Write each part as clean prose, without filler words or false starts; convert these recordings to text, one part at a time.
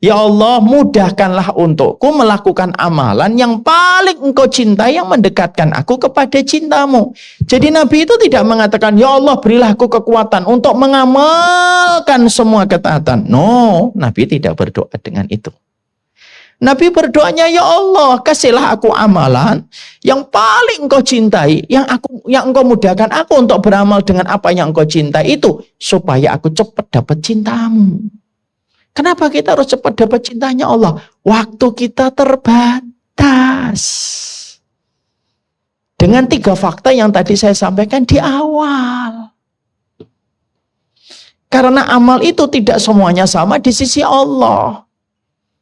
Ya Allah, mudahkanlah untukku melakukan amalan yang paling engkau cintai, yang mendekatkan aku kepada cintamu. Jadi Nabi itu tidak mengatakan, ya Allah berilah aku kekuatan untuk mengamalkan semua ketaatan. No, Nabi tidak berdoa dengan itu. Nabi berdoanya, ya Allah kasihlah aku amalan yang paling engkau cintai, yang engkau mudahkan aku untuk beramal dengan apa yang engkau cintai itu, supaya aku cepat dapat cintamu. Kenapa kita harus cepat dapat cintanya Allah? Waktu kita terbatas. Dengan 3 fakta yang tadi saya sampaikan di awal. Karena amal itu tidak semuanya sama di sisi Allah.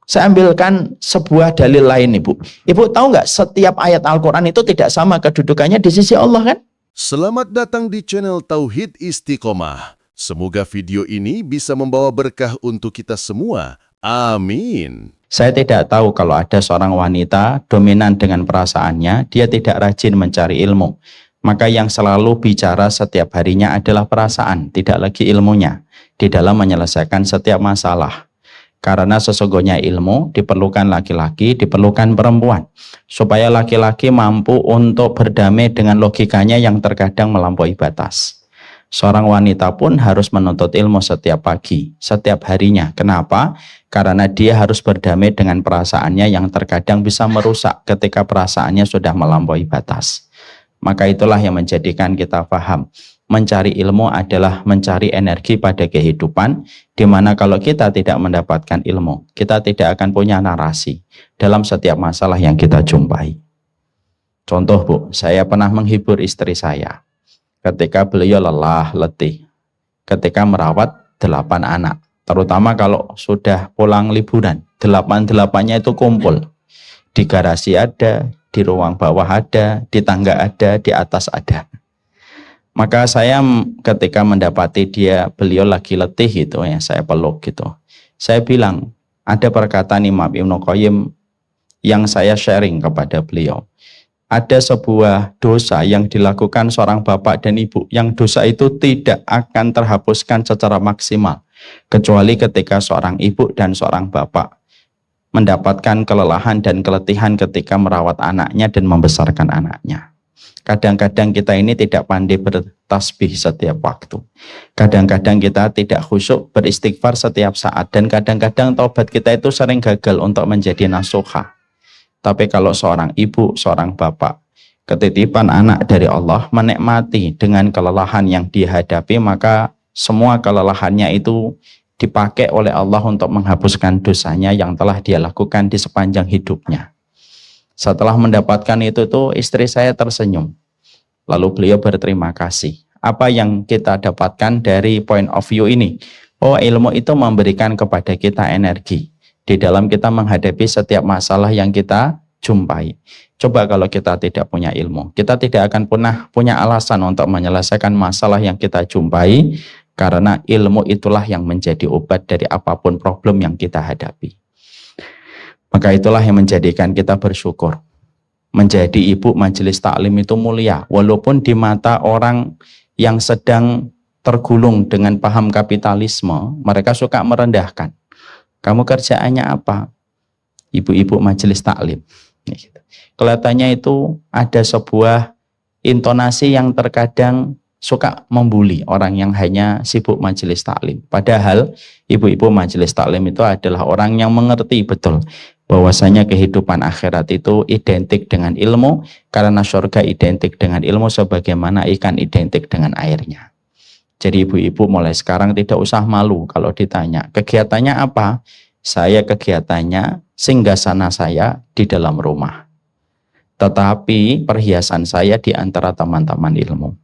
Saya ambilkan sebuah dalil lain, Ibu. Ibu tahu nggak, setiap ayat Al-Quran itu tidak sama kedudukannya di sisi Allah, kan? Selamat datang di channel Tauhid Istiqomah. Semoga video ini bisa membawa berkah untuk kita semua. Amin. Saya tidak tahu kalau ada seorang wanita dominan dengan perasaannya, dia tidak rajin mencari ilmu. Maka yang selalu bicara setiap harinya adalah perasaan, tidak lagi ilmunya, di dalam menyelesaikan setiap masalah. Karena sesungguhnya ilmu diperlukan laki-laki, diperlukan perempuan. Supaya laki-laki mampu untuk berdamai dengan logikanya yang terkadang melampaui batas. Seorang wanita pun harus menuntut ilmu setiap pagi, setiap harinya. Kenapa? Karena dia harus berdamai dengan perasaannya yang terkadang bisa merusak ketika perasaannya sudah melampaui batas. Maka itulah yang menjadikan kita paham. Mencari ilmu adalah mencari energi pada kehidupan, di mana kalau kita tidak mendapatkan ilmu, kita tidak akan punya narasi dalam setiap masalah yang kita jumpai. Contoh, Bu, saya pernah menghibur istri saya. Ketika beliau lelah, letih, ketika merawat 8 anak, terutama kalau sudah pulang liburan, 8-8-nya itu kumpul. Di garasi ada, di ruang bawah ada, di tangga ada, di atas ada. Maka saya ketika mendapati beliau lagi letih gitu ya, saya peluk gitu. Saya bilang, ada perkataan Imam Ibnu Qayyim yang saya sharing kepada beliau. Ada sebuah dosa yang dilakukan seorang bapak dan ibu, yang dosa itu tidak akan terhapuskan secara maksimal, kecuali ketika seorang ibu dan seorang bapak mendapatkan kelelahan dan keletihan ketika merawat anaknya dan membesarkan anaknya. Kadang-kadang kita ini tidak pandai bertasbih setiap waktu. Kadang-kadang kita tidak khusyuk beristighfar setiap saat, dan kadang-kadang taubat kita itu sering gagal untuk menjadi nasuha. Tapi kalau seorang ibu, seorang bapak, ketitipan anak dari Allah, menikmati dengan kelelahan yang dihadapi, maka semua kelelahannya itu dipakai oleh Allah untuk menghapuskan dosanya yang telah dia lakukan di sepanjang hidupnya. Setelah mendapatkan itu tuh istri saya tersenyum. Lalu beliau berterima kasih. Apa yang kita dapatkan dari point of view ini? Oh, ilmu itu memberikan kepada kita energi di dalam kita menghadapi setiap masalah yang kita jumpai. Coba kalau kita tidak punya ilmu, kita tidak akan pernah punya alasan untuk menyelesaikan masalah yang kita jumpai, karena ilmu itulah yang menjadi obat dari apapun problem yang kita hadapi. Maka itulah yang menjadikan kita bersyukur. Menjadi ibu majelis taklim itu mulia, walaupun di mata orang yang sedang tergulung dengan paham kapitalisme, mereka suka merendahkan. Kamu kerjaannya apa? Ibu-ibu majelis taklim. Kelihatannya itu ada sebuah intonasi yang terkadang suka membuli orang yang hanya sibuk majelis taklim. Padahal ibu-ibu majelis taklim itu adalah orang yang mengerti betul bahwasanya kehidupan akhirat itu identik dengan ilmu, karena surga identik dengan ilmu sebagaimana ikan identik dengan airnya. Jadi ibu-ibu mulai sekarang tidak usah malu kalau ditanya, kegiatannya apa? Saya kegiatannya singgasana saya di dalam rumah. Tetapi perhiasan saya di antara teman-teman ilmu.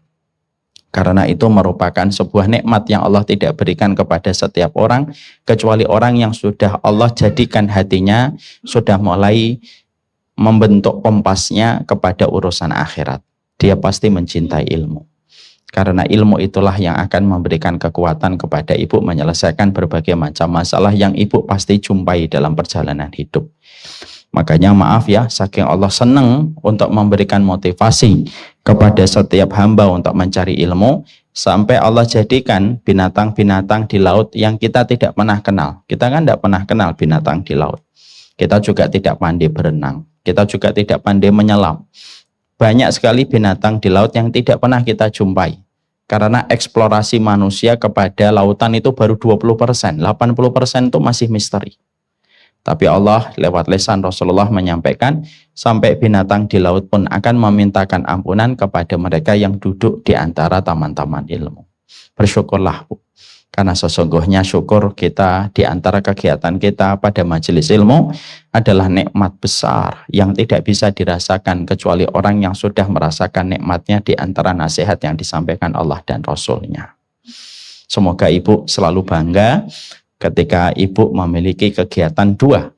Karena itu merupakan sebuah nikmat yang Allah tidak berikan kepada setiap orang, kecuali orang yang sudah Allah jadikan hatinya, sudah mulai membentuk kompasnya kepada urusan akhirat. Dia pasti mencintai ilmu. Karena ilmu itulah yang akan memberikan kekuatan kepada ibu menyelesaikan berbagai macam masalah yang ibu pasti jumpai dalam perjalanan hidup. Makanya maaf ya, saking Allah senang untuk memberikan motivasi kepada setiap hamba untuk mencari ilmu, sampai Allah jadikan binatang-binatang di laut yang kita tidak pernah kenal. Kita kan tidak pernah kenal binatang di laut. Kita juga tidak pandai berenang. Kita juga tidak pandai menyelam. Banyak sekali binatang di laut yang tidak pernah kita jumpai. Karena eksplorasi manusia kepada lautan itu baru 20%. 80% itu masih misteri. Tapi Allah lewat lisan Rasulullah menyampaikan sampai binatang di laut pun akan memintakan ampunan kepada mereka yang duduk di antara taman-taman ilmu. Bersyukurlah Bu, karena sesungguhnya syukur kita di antara kegiatan kita pada majelis ilmu adalah nikmat besar yang tidak bisa dirasakan kecuali orang yang sudah merasakan nikmatnya di antara nasihat yang disampaikan Allah dan Rasulnya. Semoga Ibu selalu bangga ketika Ibu memiliki kegiatan 2,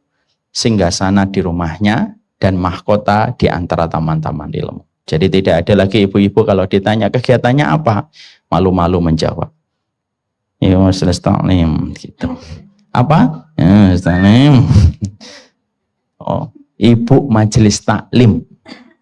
singgasana di rumahnya dan mahkota di antara taman-taman ilmu. Jadi tidak ada lagi ibu-ibu kalau ditanya kegiatannya apa, malu-malu menjawab. Ya majelis taklim gitu. Apa? Ya majelis taklim. Oh, Ibu majelis taklim.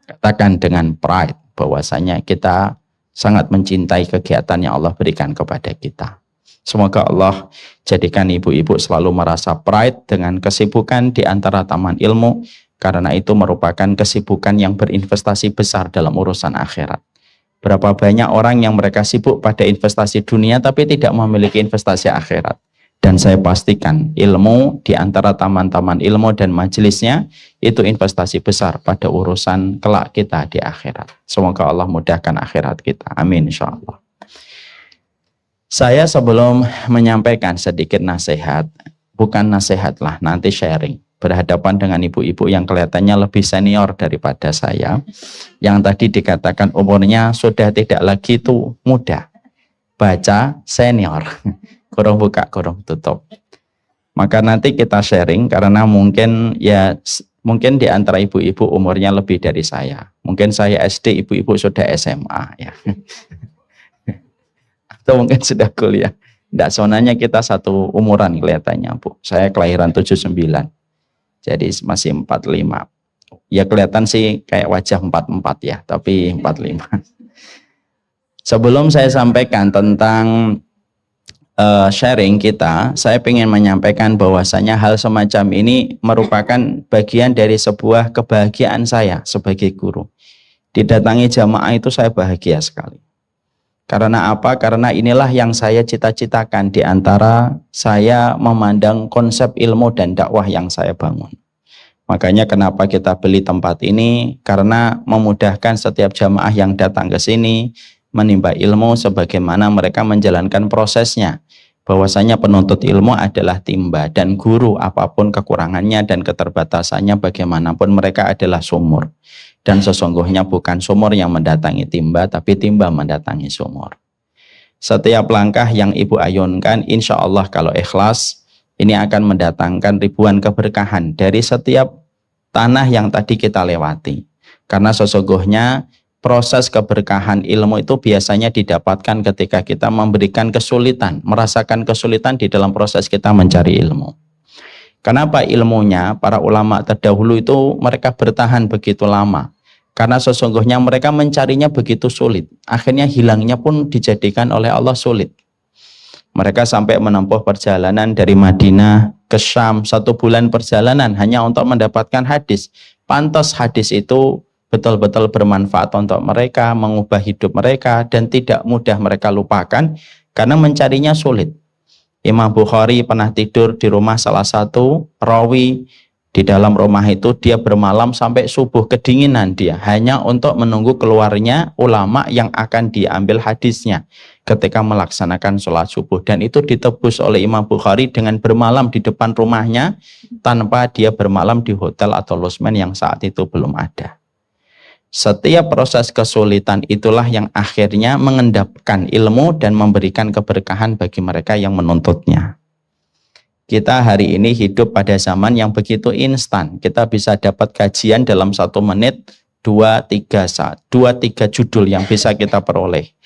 Katakan dengan pride bahwasanya kita sangat mencintai kegiatan yang Allah berikan kepada kita. Semoga Allah jadikan ibu-ibu selalu merasa pride dengan kesibukan di antara taman ilmu, karena itu merupakan kesibukan yang berinvestasi besar dalam urusan akhirat. Berapa banyak orang yang mereka sibuk pada investasi dunia tapi tidak memiliki investasi akhirat. Dan saya pastikan ilmu di antara taman-taman ilmu dan majelisnya itu investasi besar pada urusan kelak kita di akhirat. Semoga Allah mudahkan akhirat kita. Amin insyaallah. Saya sebelum menyampaikan sedikit nasihat, bukan nasihat lah, nanti sharing, berhadapan dengan ibu-ibu yang kelihatannya lebih senior daripada saya, yang tadi dikatakan umurnya sudah tidak lagi itu muda, baca senior, kurang buka, kurang tutup. Maka nanti kita sharing karena mungkin di antara ibu-ibu umurnya lebih dari saya. Mungkin saya SD, ibu-ibu sudah SMA ya. Atau mungkin sudah kuliah. Tidak, sonanya kita satu umuran kelihatannya Bu. Saya kelahiran 79. Jadi masih 45. Ya kelihatan sih kayak wajah 44 ya, tapi 45. Sebelum saya sampaikan tentang sharing kita, saya ingin menyampaikan bahwasanya hal semacam ini merupakan bagian dari sebuah kebahagiaan saya sebagai guru. Didatangi jamaah itu saya bahagia sekali. Karena apa? Karena inilah yang saya cita-citakan di antara saya memandang konsep ilmu dan dakwah yang saya bangun. Makanya kenapa kita beli tempat ini? Karena memudahkan setiap jamaah yang datang ke sini menimba ilmu sebagaimana mereka menjalankan prosesnya. Bahwasanya penuntut ilmu adalah timba dan guru apapun kekurangannya dan keterbatasannya bagaimanapun mereka adalah sumur. Dan sesungguhnya bukan sumur yang mendatangi timba, tapi timba mendatangi sumur. Setiap langkah yang Ibu ayunkan, insya Allah kalau ikhlas, ini akan mendatangkan ribuan keberkahan dari setiap tanah yang tadi kita lewati. Karena sesungguhnya proses keberkahan ilmu itu biasanya didapatkan ketika kita memberikan kesulitan, merasakan kesulitan di dalam proses kita mencari ilmu. Kenapa ilmunya para ulama terdahulu itu mereka bertahan begitu lama? Karena sesungguhnya mereka mencarinya begitu sulit. Akhirnya hilangnya pun dijadikan oleh Allah sulit. Mereka sampai menempuh perjalanan dari Madinah ke Syam, 1 bulan perjalanan hanya untuk mendapatkan hadis. Pantas hadis itu betul-betul bermanfaat untuk mereka, mengubah hidup mereka, dan tidak mudah mereka lupakan karena mencarinya sulit. Imam Bukhari pernah tidur di rumah salah satu rawi. Di dalam rumah itu dia bermalam sampai subuh, kedinginan dia hanya untuk menunggu keluarnya ulama yang akan diambil hadisnya ketika melaksanakan sholat subuh. Dan itu ditebus oleh Imam Bukhari dengan bermalam di depan rumahnya tanpa dia bermalam di hotel atau losmen yang saat itu belum ada. Setiap proses kesulitan itulah yang akhirnya mengendapkan ilmu dan memberikan keberkahan bagi mereka yang menuntutnya. Kita hari ini hidup pada zaman yang begitu instan. Kita bisa dapat kajian dalam 1 menit, 2-3 judul yang bisa kita peroleh.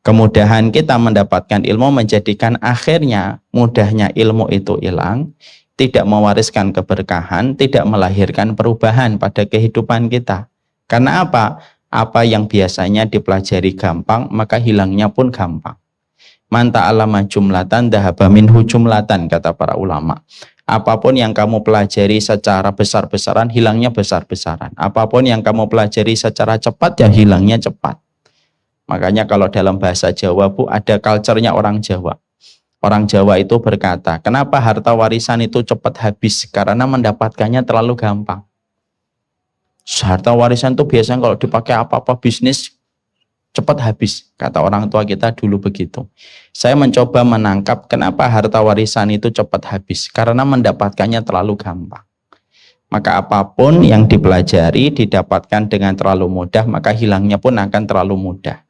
Kemudahan kita mendapatkan ilmu menjadikan akhirnya mudahnya ilmu itu hilang. tidak mewariskan keberkahan, tidak melahirkan perubahan pada kehidupan kita. Karena apa? Apa yang biasanya dipelajari gampang, maka hilangnya pun gampang. Man ta'allama jumlatan dhahaba minhu jumlatan, kata para ulama. Apapun yang kamu pelajari secara besar-besaran, hilangnya besar-besaran. Apapun yang kamu pelajari secara cepat, ya hilangnya cepat. Makanya kalau dalam bahasa Jawa, Bu, ada culture-nya orang Jawa. Orang Jawa itu berkata, kenapa harta warisan itu cepat habis? Karena mendapatkannya terlalu gampang. Harta warisan itu biasanya kalau dipakai apa-apa bisnis, cepat habis. Kata orang tua kita dulu begitu. Saya mencoba menangkap kenapa harta warisan itu cepat habis. Karena mendapatkannya terlalu gampang. Maka apapun yang dipelajari, didapatkan dengan terlalu mudah, maka hilangnya pun akan terlalu mudah.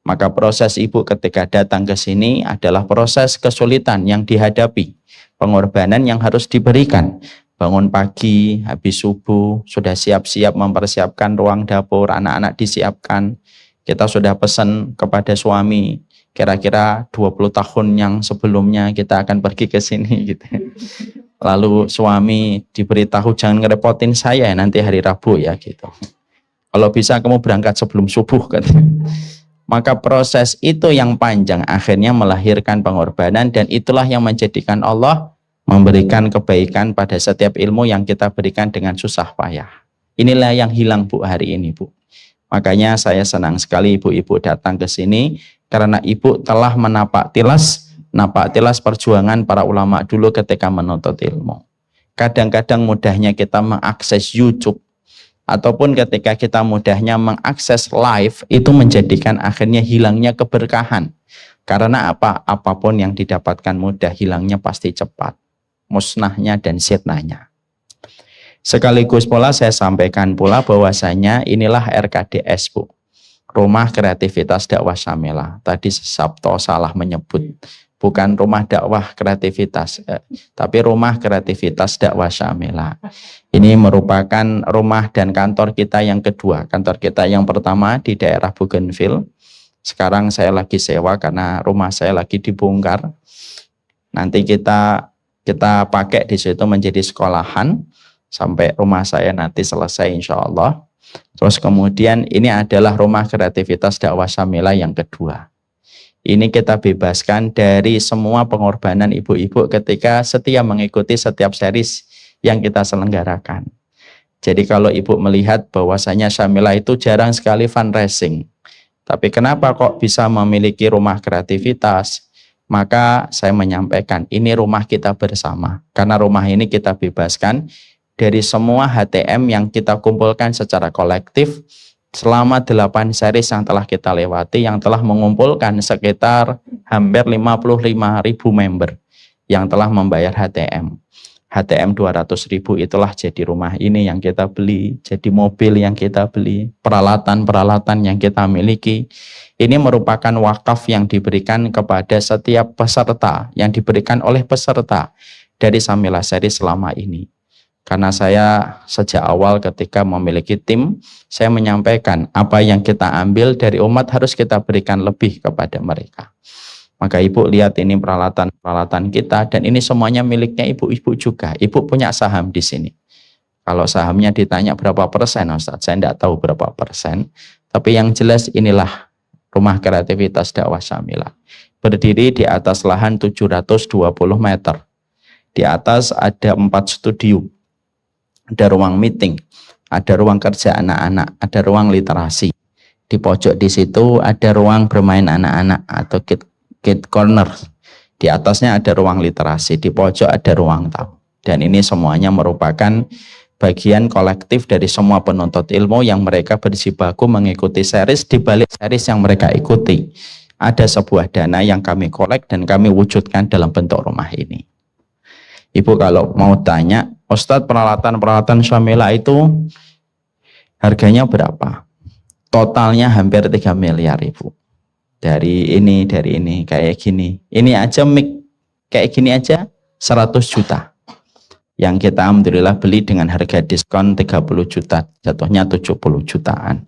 Maka proses ibu ketika datang ke sini adalah proses kesulitan yang dihadapi, pengorbanan yang harus diberikan. Bangun pagi, habis subuh, sudah siap-siap mempersiapkan ruang dapur, anak-anak disiapkan. Kita sudah pesan kepada suami, kira-kira 20 tahun yang sebelumnya kita akan pergi ke sini gitu. Lalu suami diberitahu jangan ngerepotin saya nanti hari Rabu ya gitu. Kalau bisa kamu berangkat sebelum subuh kan. Maka proses itu yang panjang akhirnya melahirkan pengorbanan, dan itulah yang menjadikan Allah memberikan kebaikan pada setiap ilmu yang kita berikan dengan susah payah. Inilah yang hilang, Bu, hari ini, Bu. Makanya saya senang sekali ibu-ibu datang ke sini karena ibu telah napak tilas perjuangan para ulama dulu ketika menuntut ilmu. Kadang-kadang mudahnya kita mengakses YouTube ataupun ketika kita mudahnya mengakses live, itu menjadikan akhirnya hilangnya keberkahan. Karena apa? Apapun yang didapatkan mudah, hilangnya pasti cepat. Musnahnya dan sirnanya. Sekaligus pula saya sampaikan pula bahwasanya inilah RKDS, Bu. Rumah Kreativitas Dakwah Syamilah. Tadi Sabto salah menyebut. Bukan rumah dakwah kreativitas, tapi rumah kreativitas dakwah Syamilah. Ini merupakan rumah dan kantor kita yang kedua. Kantor kita yang pertama di daerah Bougainville. Sekarang saya lagi sewa karena rumah saya lagi dibongkar. Nanti kita pakai di situ menjadi sekolahan sampai rumah saya nanti selesai insya Allah. Terus kemudian ini adalah rumah kreativitas dakwah Syamilah yang kedua. Ini kita bebaskan dari semua pengorbanan ibu-ibu ketika setia mengikuti setiap series yang kita selenggarakan. Jadi kalau ibu melihat bahwasanya Syamilah itu jarang sekali fundraising. Tapi kenapa kok bisa memiliki rumah kreativitas? Maka saya menyampaikan ini rumah kita bersama. Karena rumah ini kita bebaskan dari semua HTM yang kita kumpulkan secara kolektif. Selama 8 series yang telah kita lewati, yang telah mengumpulkan sekitar hampir 55.000 member yang telah membayar HTM. HTM 200.000 itulah jadi rumah ini yang kita beli, jadi mobil yang kita beli, peralatan-peralatan yang kita miliki. Ini merupakan wakaf yang diberikan kepada setiap peserta, yang diberikan oleh peserta dari Syamilah Series selama ini. Karena saya sejak awal ketika memiliki tim, saya menyampaikan apa yang kita ambil dari umat harus kita berikan lebih kepada mereka. Maka ibu lihat ini peralatan-peralatan kita, dan ini semuanya miliknya ibu-ibu juga. Ibu punya saham di sini. Kalau sahamnya ditanya berapa persen, Ustaz, saya tidak tahu berapa persen. Tapi yang jelas inilah rumah kreativitas dakwah Syamilah. Berdiri di atas lahan 720 meter. Di atas ada 4 studio. Ada ruang meeting, ada ruang kerja anak-anak, ada ruang literasi. Di pojok di situ ada ruang bermain anak-anak atau kid corner. Di atasnya ada ruang literasi, di pojok ada ruang tamu. Dan ini semuanya merupakan bagian kolektif dari semua penuntut ilmu yang mereka berjibaku mengikuti series. Di balik series yang mereka ikuti, ada sebuah dana yang kami kolek dan kami wujudkan dalam bentuk rumah ini. Ibu kalau mau tanya, Ustadz, peralatan-peralatan Syamilah itu harganya berapa? Totalnya hampir 3 miliar, Ibu. Dari ini, kayak gini. Ini aja mic kayak gini aja 100 juta. Yang kita alhamdulillah beli dengan harga diskon 30 juta, jatuhnya 70 jutaan.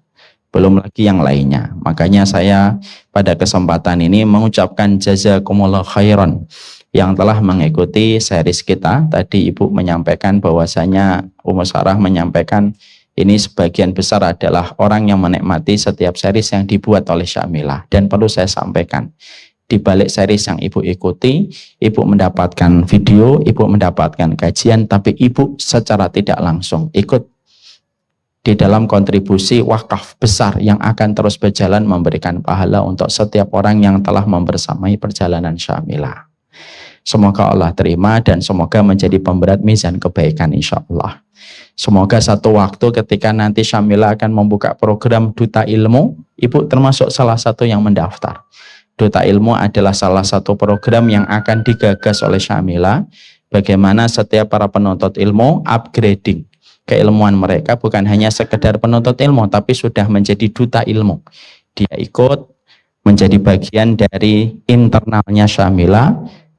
Belum lagi yang lainnya. Makanya saya pada kesempatan ini mengucapkan jazakumullah khairan yang telah mengikuti series kita. Tadi Ibu menyampaikan bahwasanya Ummu Sarah menyampaikan ini sebagian besar adalah orang yang menikmati setiap series yang dibuat oleh Syamilah. Dan perlu saya sampaikan, di balik series yang Ibu ikuti, Ibu mendapatkan video, Ibu mendapatkan kajian, tapi Ibu secara tidak langsung ikut di dalam kontribusi wakaf besar yang akan terus berjalan memberikan pahala untuk setiap orang yang telah membersamai perjalanan Syamilah. Semoga Allah terima dan semoga menjadi pemberat mizan kebaikan insya Allah. Semoga satu waktu ketika nanti Syamilah akan membuka program Duta Ilmu, Ibu termasuk salah satu yang mendaftar. Duta Ilmu adalah salah satu program yang akan digagas oleh Syamilah, bagaimana setiap para penuntut ilmu upgrading keilmuan mereka, bukan hanya sekedar penuntut ilmu tapi sudah menjadi duta ilmu. Dia ikut menjadi bagian dari internalnya Syamilah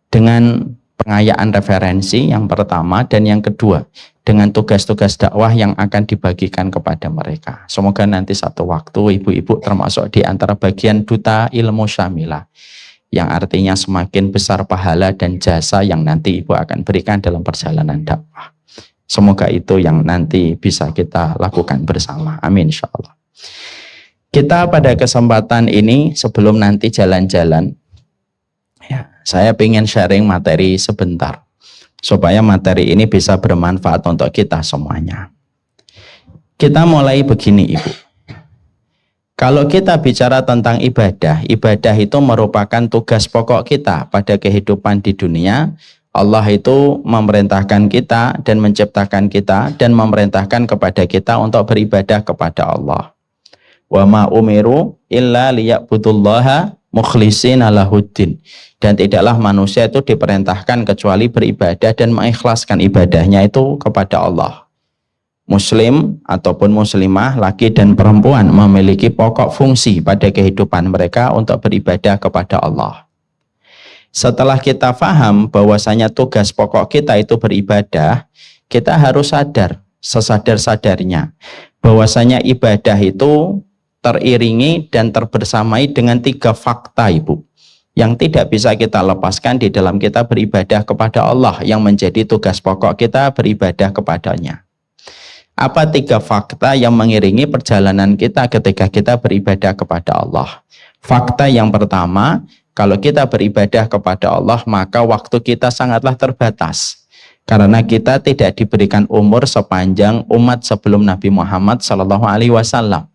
dengan pengayaan referensi yang pertama, dan yang kedua dengan tugas-tugas dakwah yang akan dibagikan kepada mereka. Semoga nanti satu waktu ibu-ibu termasuk di antara bagian duta ilmu Syamilah, yang artinya semakin besar pahala dan jasa yang nanti ibu akan berikan dalam perjalanan dakwah. Semoga itu yang nanti bisa kita lakukan bersama. Amin insyaallah. Kita pada kesempatan ini sebelum nanti jalan-jalan, ya, saya ingin sharing materi sebentar supaya materi ini bisa bermanfaat untuk kita semuanya. Kita mulai begini Ibu. Kalau kita bicara tentang ibadah, ibadah itu merupakan tugas pokok kita pada kehidupan di dunia. Allah itu memerintahkan kita dan menciptakan kita dan memerintahkan kepada kita untuk beribadah kepada Allah. Wa ma umiru illa liya'budullaha mukhlishina lahuddin. Dan tidaklah manusia itu diperintahkan kecuali beribadah dan mengikhlaskan ibadahnya itu kepada Allah. Muslim ataupun muslimah, laki dan perempuan memiliki pokok fungsi pada kehidupan mereka untuk beribadah kepada Allah. Setelah kita paham bahwasanya tugas pokok kita itu beribadah, kita harus sadar, sesadar-sadarnya, bahwasanya ibadah itu teriringi dan terbersamai dengan 3 fakta Ibu, yang tidak bisa kita lepaskan di dalam kita beribadah kepada Allah, yang menjadi tugas pokok kita beribadah kepadanya. Apa 3 fakta yang mengiringi perjalanan kita ketika kita beribadah kepada Allah? Fakta yang pertama, kalau kita beribadah kepada Allah, maka waktu kita sangatlah terbatas. Karena kita tidak diberikan umur sepanjang umat sebelum Nabi Muhammad SAW.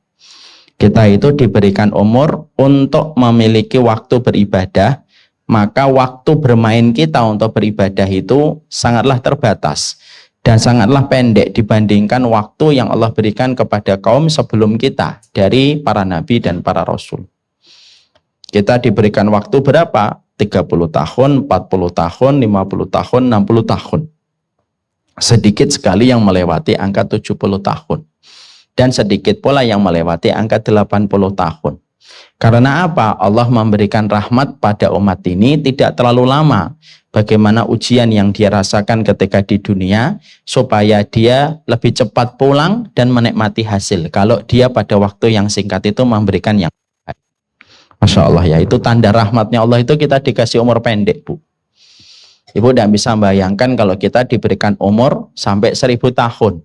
Kita itu diberikan umur untuk memiliki waktu beribadah, maka waktu bermain kita untuk beribadah itu sangatlah terbatas dan sangatlah pendek dibandingkan waktu yang Allah berikan kepada kaum sebelum kita dari para nabi dan para rasul. Kita diberikan waktu berapa? 30 tahun, 40 tahun, 50 tahun, 60 tahun. Sedikit sekali yang melewati angka 70 tahun. Dan sedikit pula yang melewati angka 80 tahun. Karena apa? Allah memberikan rahmat pada umat ini tidak terlalu lama. Bagaimana ujian yang dia rasakan ketika di dunia, supaya dia lebih cepat pulang dan menikmati hasil. Kalau dia pada waktu yang singkat itu memberikan yang baik. Masya Allah ya, itu tanda rahmatnya Allah itu kita dikasih umur pendek Bu. Ibu tidak bisa bayangkan kalau kita diberikan umur sampai 1000 tahun.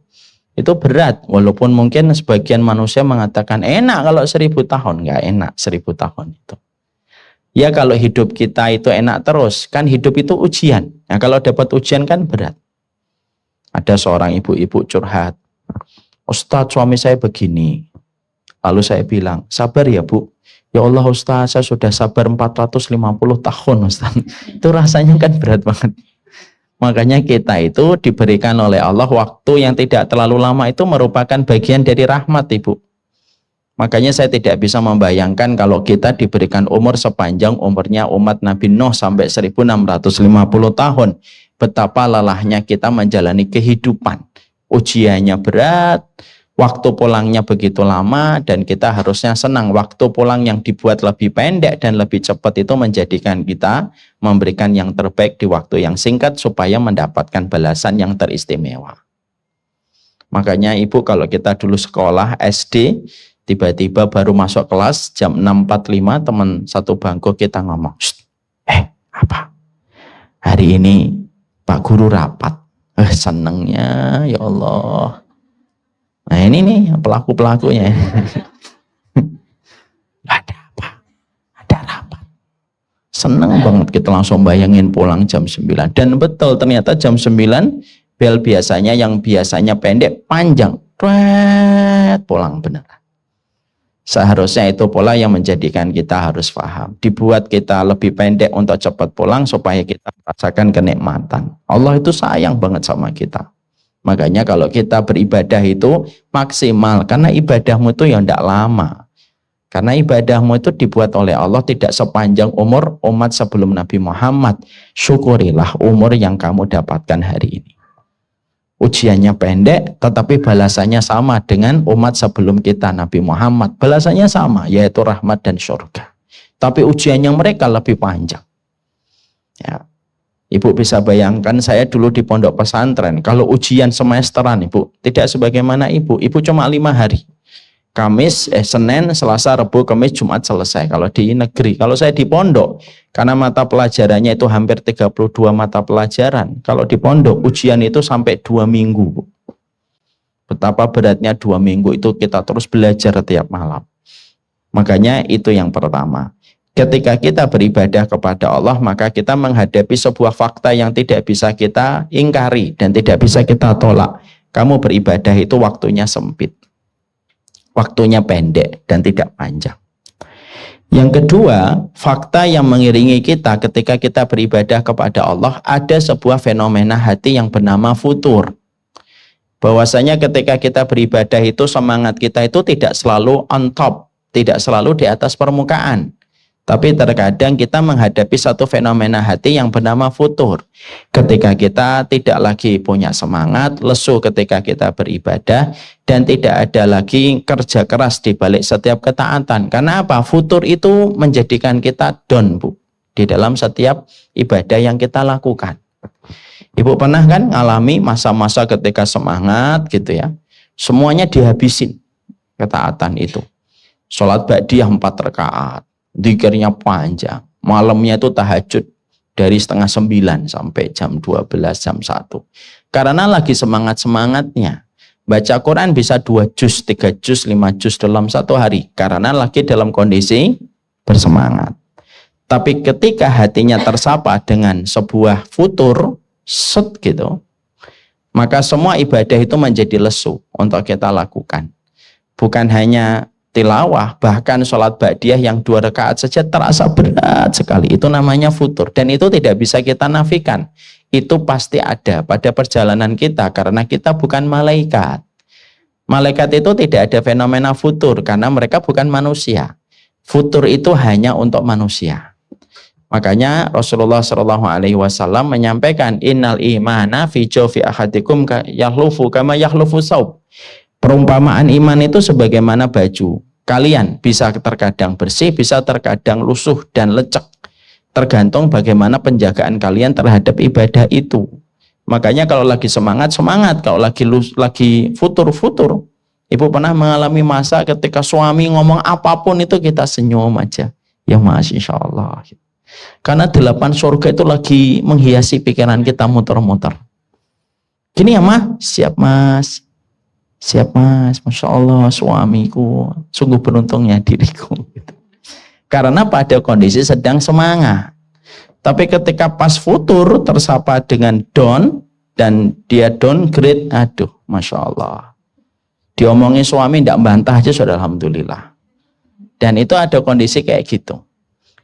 Itu berat, walaupun mungkin sebagian manusia mengatakan enak kalau 1000 tahun. Enggak enak 1000 tahun itu. Ya kalau hidup kita itu enak terus, kan hidup itu ujian. Nah kalau dapat ujian kan berat. Ada seorang ibu-ibu curhat, Ustadz suami saya begini. Lalu saya bilang, sabar ya Bu. Ya Allah Ustadz, saya sudah sabar 450 tahun Ustadz. Itu rasanya kan berat banget. Makanya kita itu diberikan oleh Allah waktu yang tidak terlalu lama, itu merupakan bagian dari rahmat Ibu. Makanya saya tidak bisa membayangkan kalau kita diberikan umur sepanjang umurnya umat Nabi Nuh sampai 1650 tahun. Betapa lelahnya kita menjalani kehidupan. Ujiannya berat, waktu pulangnya begitu lama, dan kita harusnya senang waktu pulang yang dibuat lebih pendek dan lebih cepat itu menjadikan kita memberikan yang terbaik di waktu yang singkat supaya mendapatkan balasan yang teristimewa. Makanya Ibu kalau kita dulu sekolah SD, tiba-tiba baru masuk kelas jam 6.45 teman satu bangku kita ngomong, apa? Hari ini Pak Guru rapat. Senengnya ya Allah. Nah ini nih pelaku-pelakunya. Ada apa? Ada rapat. Seneng banget kita langsung bayangin pulang jam 9. Dan betul ternyata jam 9 bel biasanya yang biasanya pendek panjang. Pulang beneran. Seharusnya itu pola yang menjadikan kita harus paham. Dibuat kita lebih pendek untuk cepat pulang supaya kita merasakan kenikmatan. Allah itu sayang banget sama kita. Makanya kalau kita beribadah itu maksimal. Karena ibadahmu itu yang tidak lama. Karena ibadahmu itu dibuat oleh Allah tidak sepanjang umur umat sebelum Nabi Muhammad. Syukurilah umur yang kamu dapatkan hari ini. Ujiannya pendek, tetapi balasannya sama dengan umat sebelum kita Nabi Muhammad. Balasannya sama, yaitu rahmat dan surga. Tapi ujiannya mereka lebih panjang. Ya. Ibu bisa bayangkan saya dulu di pondok pesantren. Kalau ujian semesteran, Ibu, tidak sebagaimana Ibu. Ibu cuma 5 hari. Senin, Selasa, Rabu, Kamis, Jumat selesai. Kalau di negeri, kalau saya di pondok, karena mata pelajarannya itu hampir 32 mata pelajaran. Kalau di pondok, ujian itu sampai 2 minggu. Betapa beratnya 2 minggu itu kita terus belajar tiap malam. Makanya itu yang pertama. Ketika kita beribadah kepada Allah, maka kita menghadapi sebuah fakta yang tidak bisa kita ingkari dan tidak bisa kita tolak. Kamu beribadah itu waktunya sempit. Waktunya pendek dan tidak panjang. Yang kedua, fakta yang mengiringi kita ketika kita beribadah kepada Allah, ada sebuah fenomena hati yang bernama futur. Bahwasanya ketika kita beribadah itu semangat kita itu tidak selalu on top, tidak selalu di atas permukaan. Tapi terkadang kita menghadapi satu fenomena hati yang bernama futur. Ketika kita tidak lagi punya semangat, lesu ketika kita beribadah, dan tidak ada lagi kerja keras di balik setiap ketaatan. Karena apa? Futur itu menjadikan kita down, Bu, di dalam setiap ibadah yang kita lakukan. Ibu pernah kan ngalami masa-masa ketika semangat gitu ya, semuanya dihabisin ketaatan itu. Sholat ba'diyah 4 rakaat. Dzikirnya panjang, malamnya itu tahajud dari 8:30 sampai jam 12, jam 1. Karena lagi semangat-semangatnya. Baca Quran bisa 2 juz, 3 juz, 5 juz dalam 1 hari. Karena lagi dalam kondisi bersemangat. Tapi ketika hatinya tersapa dengan sebuah futur, set gitu, maka semua ibadah itu menjadi lesu untuk kita lakukan. Bukan hanya tilawah, bahkan sholat ba'diyah yang 2 rakaat saja terasa berat sekali. Itu namanya futur. Dan itu tidak bisa kita nafikan. Itu pasti ada pada perjalanan kita karena kita bukan malaikat. Malaikat itu tidak ada fenomena futur karena mereka bukan manusia. Futur itu hanya untuk manusia. Makanya Rasulullah SAW menyampaikan, innal imana fi jawfi ahadikum yahlufu kama yahlufu saub. Perumpamaan iman itu sebagaimana baju. Kalian bisa terkadang bersih, bisa terkadang lusuh dan lecek. Tergantung bagaimana penjagaan kalian terhadap ibadah itu. Makanya kalau lagi semangat, semangat. Kalau lagi futur. Ibu pernah mengalami masa ketika suami ngomong apapun itu kita senyum aja. Ya Masya Allah. Karena 8 surga itu lagi menghiasi pikiran kita muter-muter. Gini ya Mas, siap Mas. Siap Mas, Masya Allah suamiku, sungguh beruntungnya diriku. Karena pada kondisi sedang semangat. Tapi ketika pas futur tersapa dengan down dan dia downgrade, aduh Masya Allah. Diomongin suami tidak bantah aja sudah Alhamdulillah. Dan itu ada kondisi kayak gitu.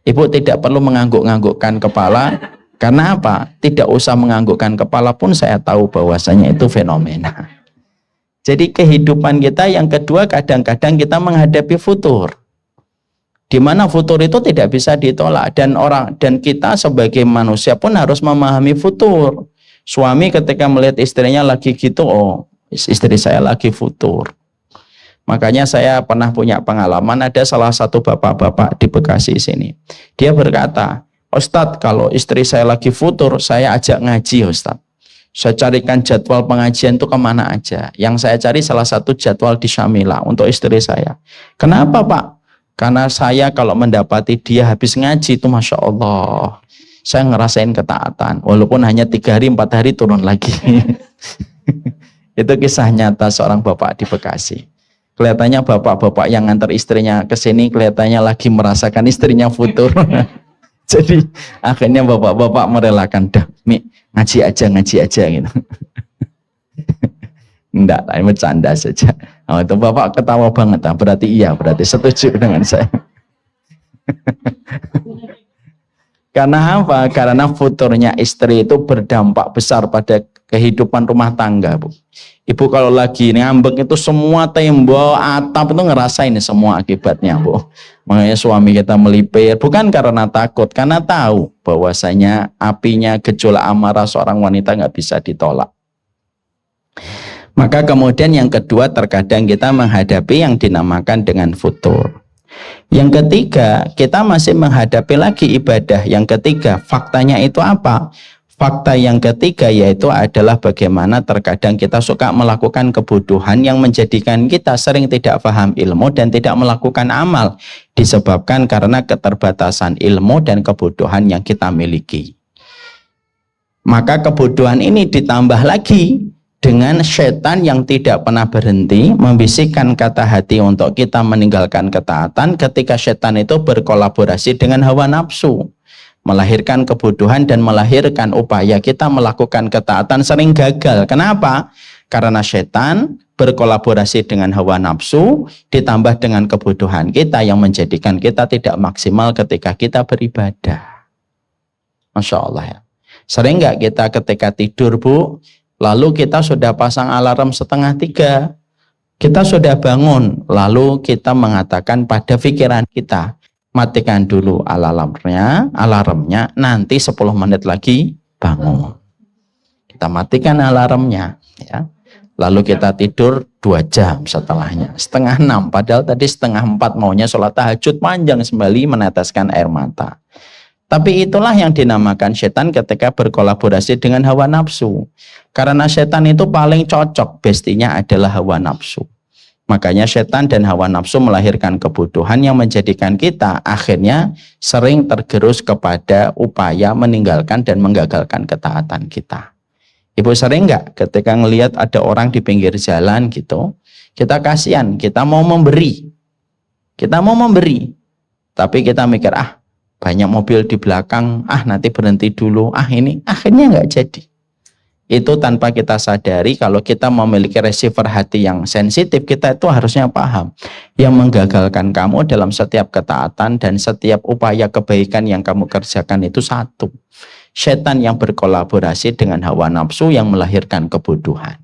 Ibu tidak perlu mengangguk-anggukkan kepala. Karena apa? Tidak usah menganggukkan kepala pun saya tahu bahwasanya itu fenomena. Jadi kehidupan kita yang kedua kadang-kadang kita menghadapi futur. Di mana futur itu tidak bisa ditolak dan kita sebagai manusia pun harus memahami futur. Suami ketika melihat istrinya lagi gitu, oh, istri saya lagi futur. Makanya saya pernah punya pengalaman, ada salah satu bapak-bapak di Bekasi sini. Dia berkata, Ustadz, kalau istri saya lagi futur, saya ajak ngaji Ustadz. Saya carikan jadwal pengajian itu kemana aja. Yang saya cari salah satu jadwal di Syamila untuk istri saya. Kenapa Pak? Karena saya kalau mendapati dia habis ngaji itu Masya Allah. saya ngerasain ketaatan, walaupun hanya 3 hari 4 hari turun lagi. Itu kisah nyata seorang bapak di Bekasi. Kelihatannya bapak-bapak yang ngantar istrinya ke sini kelihatannya lagi merasakan istrinya futur. Jadi akhirnya bapak-bapak merelakan, dah Mi, ngaji aja gitu. Enggak, ini bercanda saja. Oh, itu bapak ketawa banget, berarti iya, berarti setuju dengan saya. Karena apa? Karena futurnya istri itu berdampak besar pada kehidupan rumah tangga, Bu. Ibu kalau lagi ngambek itu semua tembok, atap itu ngerasain semua akibatnya, Bu. Makanya suami kita melipir, bukan karena takut, karena tahu bahwasanya apinya gejolak amarah seorang wanita nggak bisa ditolak. Maka kemudian yang kedua, terkadang kita menghadapi yang dinamakan dengan futur. Yang ketiga, kita masih menghadapi lagi ibadah. Yang ketiga, faktanya itu apa? Fakta yang ketiga yaitu adalah bagaimana terkadang kita suka melakukan kebodohan yang menjadikan kita sering tidak paham ilmu dan tidak melakukan amal, disebabkan karena keterbatasan ilmu dan kebodohan yang kita miliki. Maka kebodohan ini ditambah lagi dengan setan yang tidak pernah berhenti membisikkan kata hati untuk kita meninggalkan ketaatan ketika setan itu berkolaborasi dengan hawa nafsu, melahirkan kebodohan dan melahirkan upaya kita melakukan ketaatan sering gagal. Kenapa? Karena setan berkolaborasi dengan hawa nafsu ditambah dengan kebodohan kita yang menjadikan kita tidak maksimal ketika kita beribadah. Masya Allah ya. Sering nggak kita ketika tidur, Bu, lalu kita sudah pasang alarm 2:30, kita sudah bangun, lalu kita mengatakan pada pikiran kita, matikan dulu alarmnya, nanti 10 menit lagi bangun. Kita matikan alarmnya, ya. Lalu kita tidur 2 jam setelahnya, 5:30, padahal tadi 3:30 maunya sholat tahajud panjang sembali meneteskan air mata. Tapi itulah yang dinamakan setan ketika berkolaborasi dengan hawa nafsu. Karena setan itu paling cocok, bestinya adalah hawa nafsu. Makanya setan dan hawa nafsu melahirkan kebodohan yang menjadikan kita akhirnya sering tergerus kepada upaya meninggalkan dan menggagalkan ketaatan kita. Ibu sering nggak ketika ngelihat ada orang di pinggir jalan gitu, kita kasihan, kita mau memberi, tapi kita mikir, banyak mobil di belakang, nanti berhenti dulu, ini akhirnya nggak jadi. Itu tanpa kita sadari kalau kita memiliki receiver hati yang sensitif, kita itu harusnya paham. Yang menggagalkan kamu dalam setiap ketaatan dan setiap upaya kebaikan yang kamu kerjakan itu satu. Setan yang berkolaborasi dengan hawa nafsu yang melahirkan kebodohan.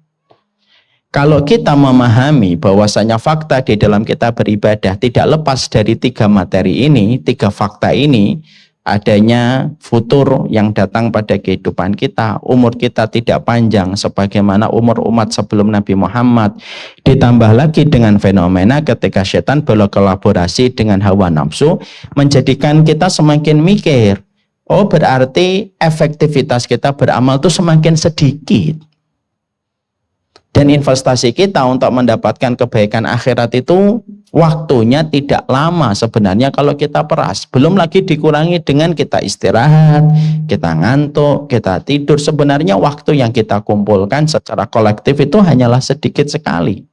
Kalau kita memahami bahwasanya fakta di dalam kita beribadah tidak lepas dari 3 materi ini, 3 fakta ini, adanya futur yang datang pada kehidupan kita, umur kita tidak panjang sebagaimana umur umat sebelum Nabi Muhammad, ditambah lagi dengan fenomena ketika setan berkolaborasi dengan hawa nafsu, menjadikan kita semakin mikir, berarti efektivitas kita beramal itu semakin sedikit. Dan investasi kita untuk mendapatkan kebaikan akhirat itu waktunya tidak lama sebenarnya kalau kita peras. Belum lagi dikurangi dengan kita istirahat, kita ngantuk, kita tidur. Sebenarnya waktu yang kita kumpulkan secara kolektif itu hanyalah sedikit sekali.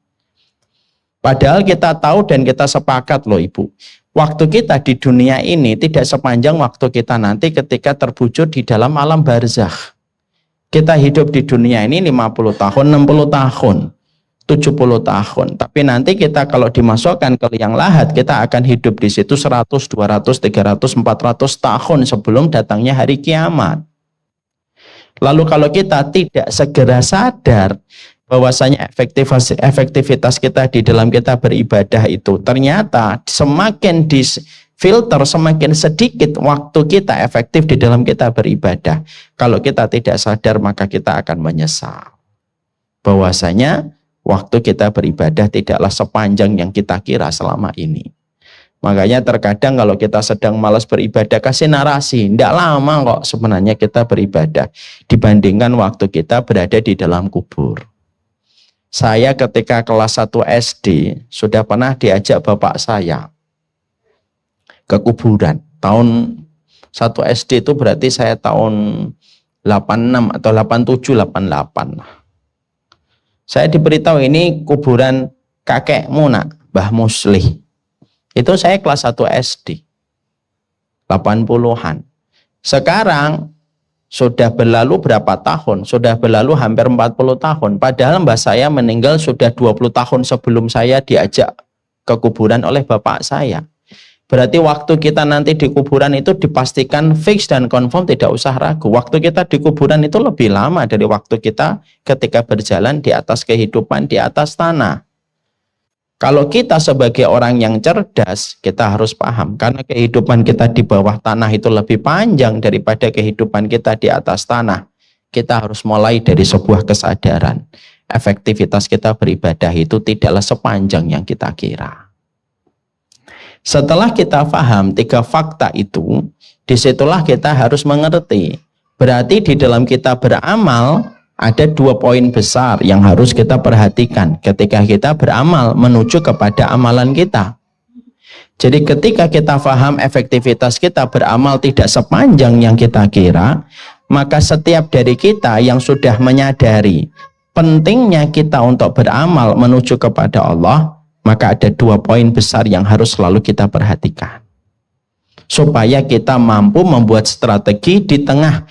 Padahal kita tahu dan kita sepakat loh Ibu. Waktu kita di dunia ini tidak sepanjang waktu kita nanti ketika terbujur di dalam alam barzakh. Kita hidup di dunia ini 50 tahun, 60 tahun, 70 tahun. Tapi nanti kita kalau dimasukkan ke liang lahat, kita akan hidup di situ 100, 200, 300, 400 tahun sebelum datangnya hari kiamat. Lalu kalau kita tidak segera sadar bahwasanya efektivitas kita di dalam kita beribadah itu ternyata semakin filter semakin sedikit waktu kita efektif di dalam kita beribadah. Kalau kita tidak sadar maka kita akan menyesal. Bahwasanya waktu kita beribadah tidaklah sepanjang yang kita kira selama ini. Makanya terkadang kalau kita sedang malas beribadah kasih narasi, tidak lama kok sebenarnya kita beribadah dibandingkan waktu kita berada di dalam kubur. Saya ketika kelas 1 SD sudah pernah diajak bapak saya ke kuburan tahun 1 SD itu berarti saya tahun 86 atau 87, 88. Saya diberitahu ini kuburan kakekmu nak, Mbah Muslih. Itu saya kelas 1 SD. 80-an. Sekarang sudah berlalu berapa tahun? Sudah berlalu hampir 40 tahun. Padahal mbah saya meninggal sudah 20 tahun sebelum saya diajak ke kuburan oleh bapak saya. Berarti waktu kita nanti di kuburan itu dipastikan fix dan confirm, tidak usah ragu. Waktu kita di kuburan itu lebih lama dari waktu kita ketika berjalan di atas kehidupan, di atas tanah. Kalau kita sebagai orang yang cerdas, kita harus paham. Karena kehidupan kita di bawah tanah itu lebih panjang daripada kehidupan kita di atas tanah. Kita harus mulai dari sebuah kesadaran. Efektivitas kita beribadah itu tidaklah sepanjang yang kita kira. Setelah kita paham 3 fakta itu, disitulah kita harus mengerti. Berarti di dalam kita beramal, ada 2 poin besar yang harus kita perhatikan ketika kita beramal menuju kepada amalan kita. Jadi ketika kita paham efektivitas kita beramal tidak sepanjang yang kita kira, maka setiap dari kita yang sudah menyadari pentingnya kita untuk beramal menuju kepada Allah, maka ada 2 poin besar yang harus selalu kita perhatikan. Supaya kita mampu membuat strategi di tengah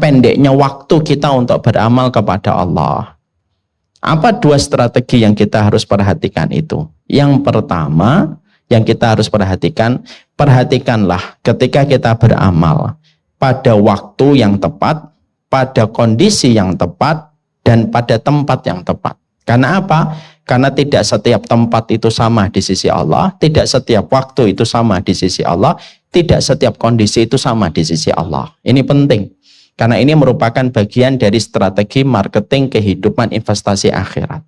pendeknya waktu kita untuk beramal kepada Allah. Apa 2 strategi yang kita harus perhatikan itu? Yang pertama, yang kita harus perhatikan, perhatikanlah ketika kita beramal pada waktu yang tepat, pada kondisi yang tepat, dan pada tempat yang tepat. Karena apa? Karena tidak setiap tempat itu sama di sisi Allah, tidak setiap waktu itu sama di sisi Allah, tidak setiap kondisi itu sama di sisi Allah. Ini penting. Karena ini merupakan bagian dari strategi marketing kehidupan investasi akhirat.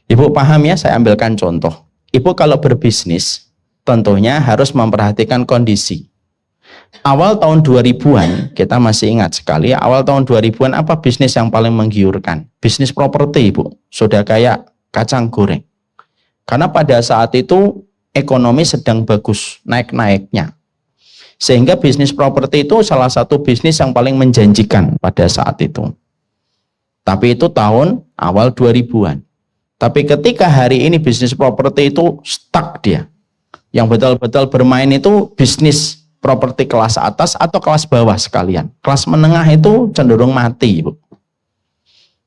Ibu paham ya, saya ambilkan contoh. Ibu kalau berbisnis, tentunya harus memperhatikan kondisi. Awal tahun 2000-an, kita masih ingat sekali, awal tahun 2000-an apa bisnis yang paling menggiurkan? Bisnis properti, Ibu. Sudah kayak kacang goreng. Karena pada saat itu ekonomi sedang bagus, naik-naiknya. Sehingga bisnis properti itu salah satu bisnis yang paling menjanjikan pada saat itu. Tapi itu tahun awal 2000-an. Tapi ketika hari ini bisnis properti itu stuck dia. Yang betul-betul bermain itu bisnis properti kelas atas atau kelas bawah sekalian. Kelas menengah itu cenderung mati, Ibu.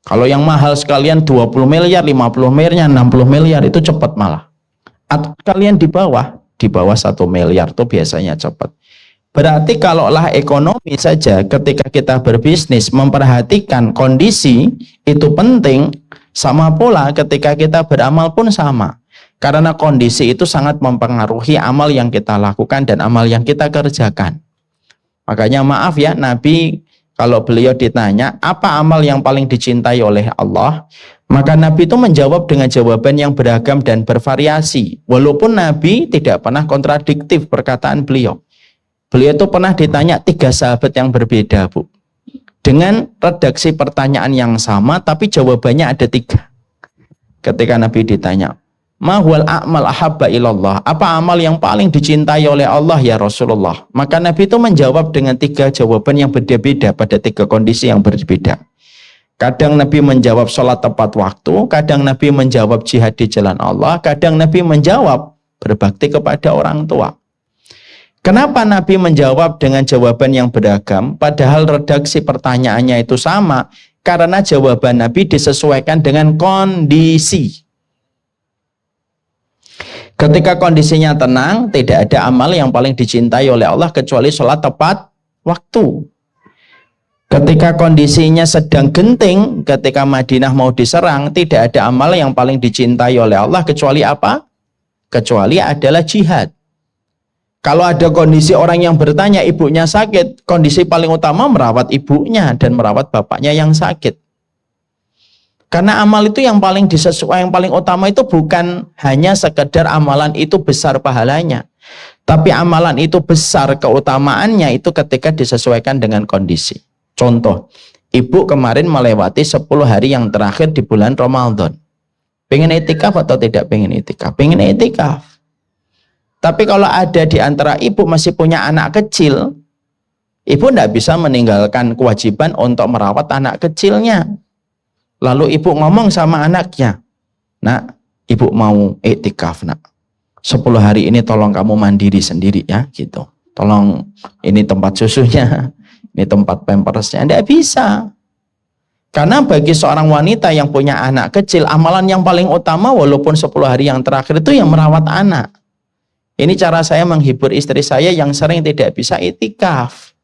Kalau yang mahal sekalian 20 miliar, 50 miliar, 60 miliar itu cepat malah. Atau kalian di bawah 1 miliar itu biasanya cepat. Berarti kalaulah ekonomi saja ketika kita berbisnis memperhatikan kondisi itu penting, sama pula ketika kita beramal pun sama. Karena kondisi itu sangat mempengaruhi amal yang kita lakukan dan amal yang kita kerjakan. Makanya maaf ya, Nabi kalau beliau ditanya apa amal yang paling dicintai oleh Allah, maka Nabi itu menjawab dengan jawaban yang beragam dan bervariasi. Walaupun Nabi tidak pernah kontradiktif perkataan beliau. Beliau itu pernah ditanya 3 sahabat yang berbeda, Bu. Dengan redaksi pertanyaan yang sama, tapi jawabannya ada 3. Ketika Nabi ditanya, ma huwal a'mal ahabba ilallah, apa amal yang paling dicintai oleh Allah ya Rasulullah? Maka Nabi itu menjawab dengan 3 jawaban yang berbeda pada 3 kondisi yang berbeda. Kadang Nabi menjawab sholat tepat waktu, kadang Nabi menjawab jihad di jalan Allah, kadang Nabi menjawab berbakti kepada orang tua. Kenapa Nabi menjawab dengan jawaban yang beragam, padahal redaksi pertanyaannya itu sama? Karena jawaban Nabi disesuaikan dengan kondisi. Ketika kondisinya tenang, tidak ada amal yang paling dicintai oleh Allah kecuali sholat tepat waktu. Ketika kondisinya sedang genting, ketika Madinah mau diserang, tidak ada amal yang paling dicintai oleh Allah kecuali apa? Kecuali adalah jihad. Kalau ada kondisi orang yang bertanya ibunya sakit, kondisi paling utama merawat ibunya dan merawat bapaknya yang sakit. Karena amal itu yang paling disesuaikan, yang paling utama itu bukan hanya sekedar amalan itu besar pahalanya. Tapi amalan itu besar keutamaannya itu ketika disesuaikan dengan kondisi. Contoh, ibu kemarin melewati 10 hari yang terakhir di bulan Ramadan. Pengen itikaf atau tidak pengen itikaf? Pengen itikaf. Tapi kalau ada di antara ibu masih punya anak kecil, ibu tidak bisa meninggalkan kewajiban untuk merawat anak kecilnya. Lalu ibu ngomong sama anaknya, "Nak, ibu mau iktikaf, nak. 10 hari ini tolong kamu mandiri sendiri ya," gitu. "Tolong, ini tempat susunya, ini tempat pampersnya." Tidak bisa. Karena bagi seorang wanita yang punya anak kecil, amalan yang paling utama walaupun 10 hari yang terakhir itu yang merawat anak. Ini cara saya menghibur istri saya yang sering tidak bisa iktikaf.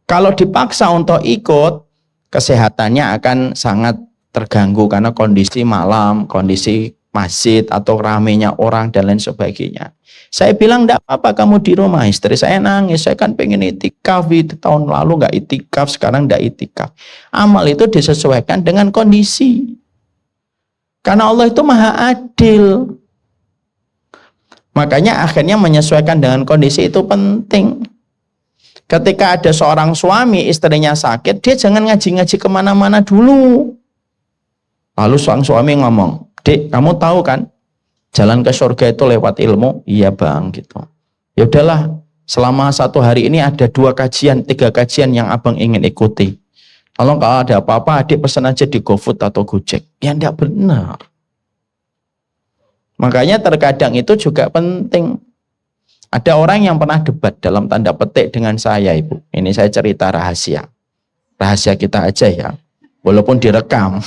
Kalau dipaksa untuk ikut, kesehatannya akan sangat terganggu karena kondisi malam, kondisi masjid atau ramenya orang dan lain sebagainya. Saya bilang, "Enggak apa-apa kamu di rumah." Istri saya nangis, "Saya kan pengen itikaf, itu tahun lalu enggak itikaf, sekarang enggak itikaf." Amal itu disesuaikan dengan kondisi. Karena Allah itu maha adil. Makanya akhirnya menyesuaikan dengan kondisi itu penting. Ketika ada seorang suami, istrinya sakit, dia jangan ngaji-ngaji kemana-mana dulu. Lalu sang suami ngomong, "Dek, kamu tahu kan, jalan ke surga itu lewat ilmu?" "Iya bang," gitu. "Ya udahlah, selama 1 hari ini ada 2 kajian, 3 kajian yang abang ingin ikuti. Kalau ada apa-apa, adik pesan aja di GoFood atau Gojek." Ya enggak benar. Makanya terkadang itu juga penting. Ada orang yang pernah debat dalam tanda petik dengan saya, Ibu. Ini saya cerita rahasia. Rahasia kita aja ya. Walaupun direkam.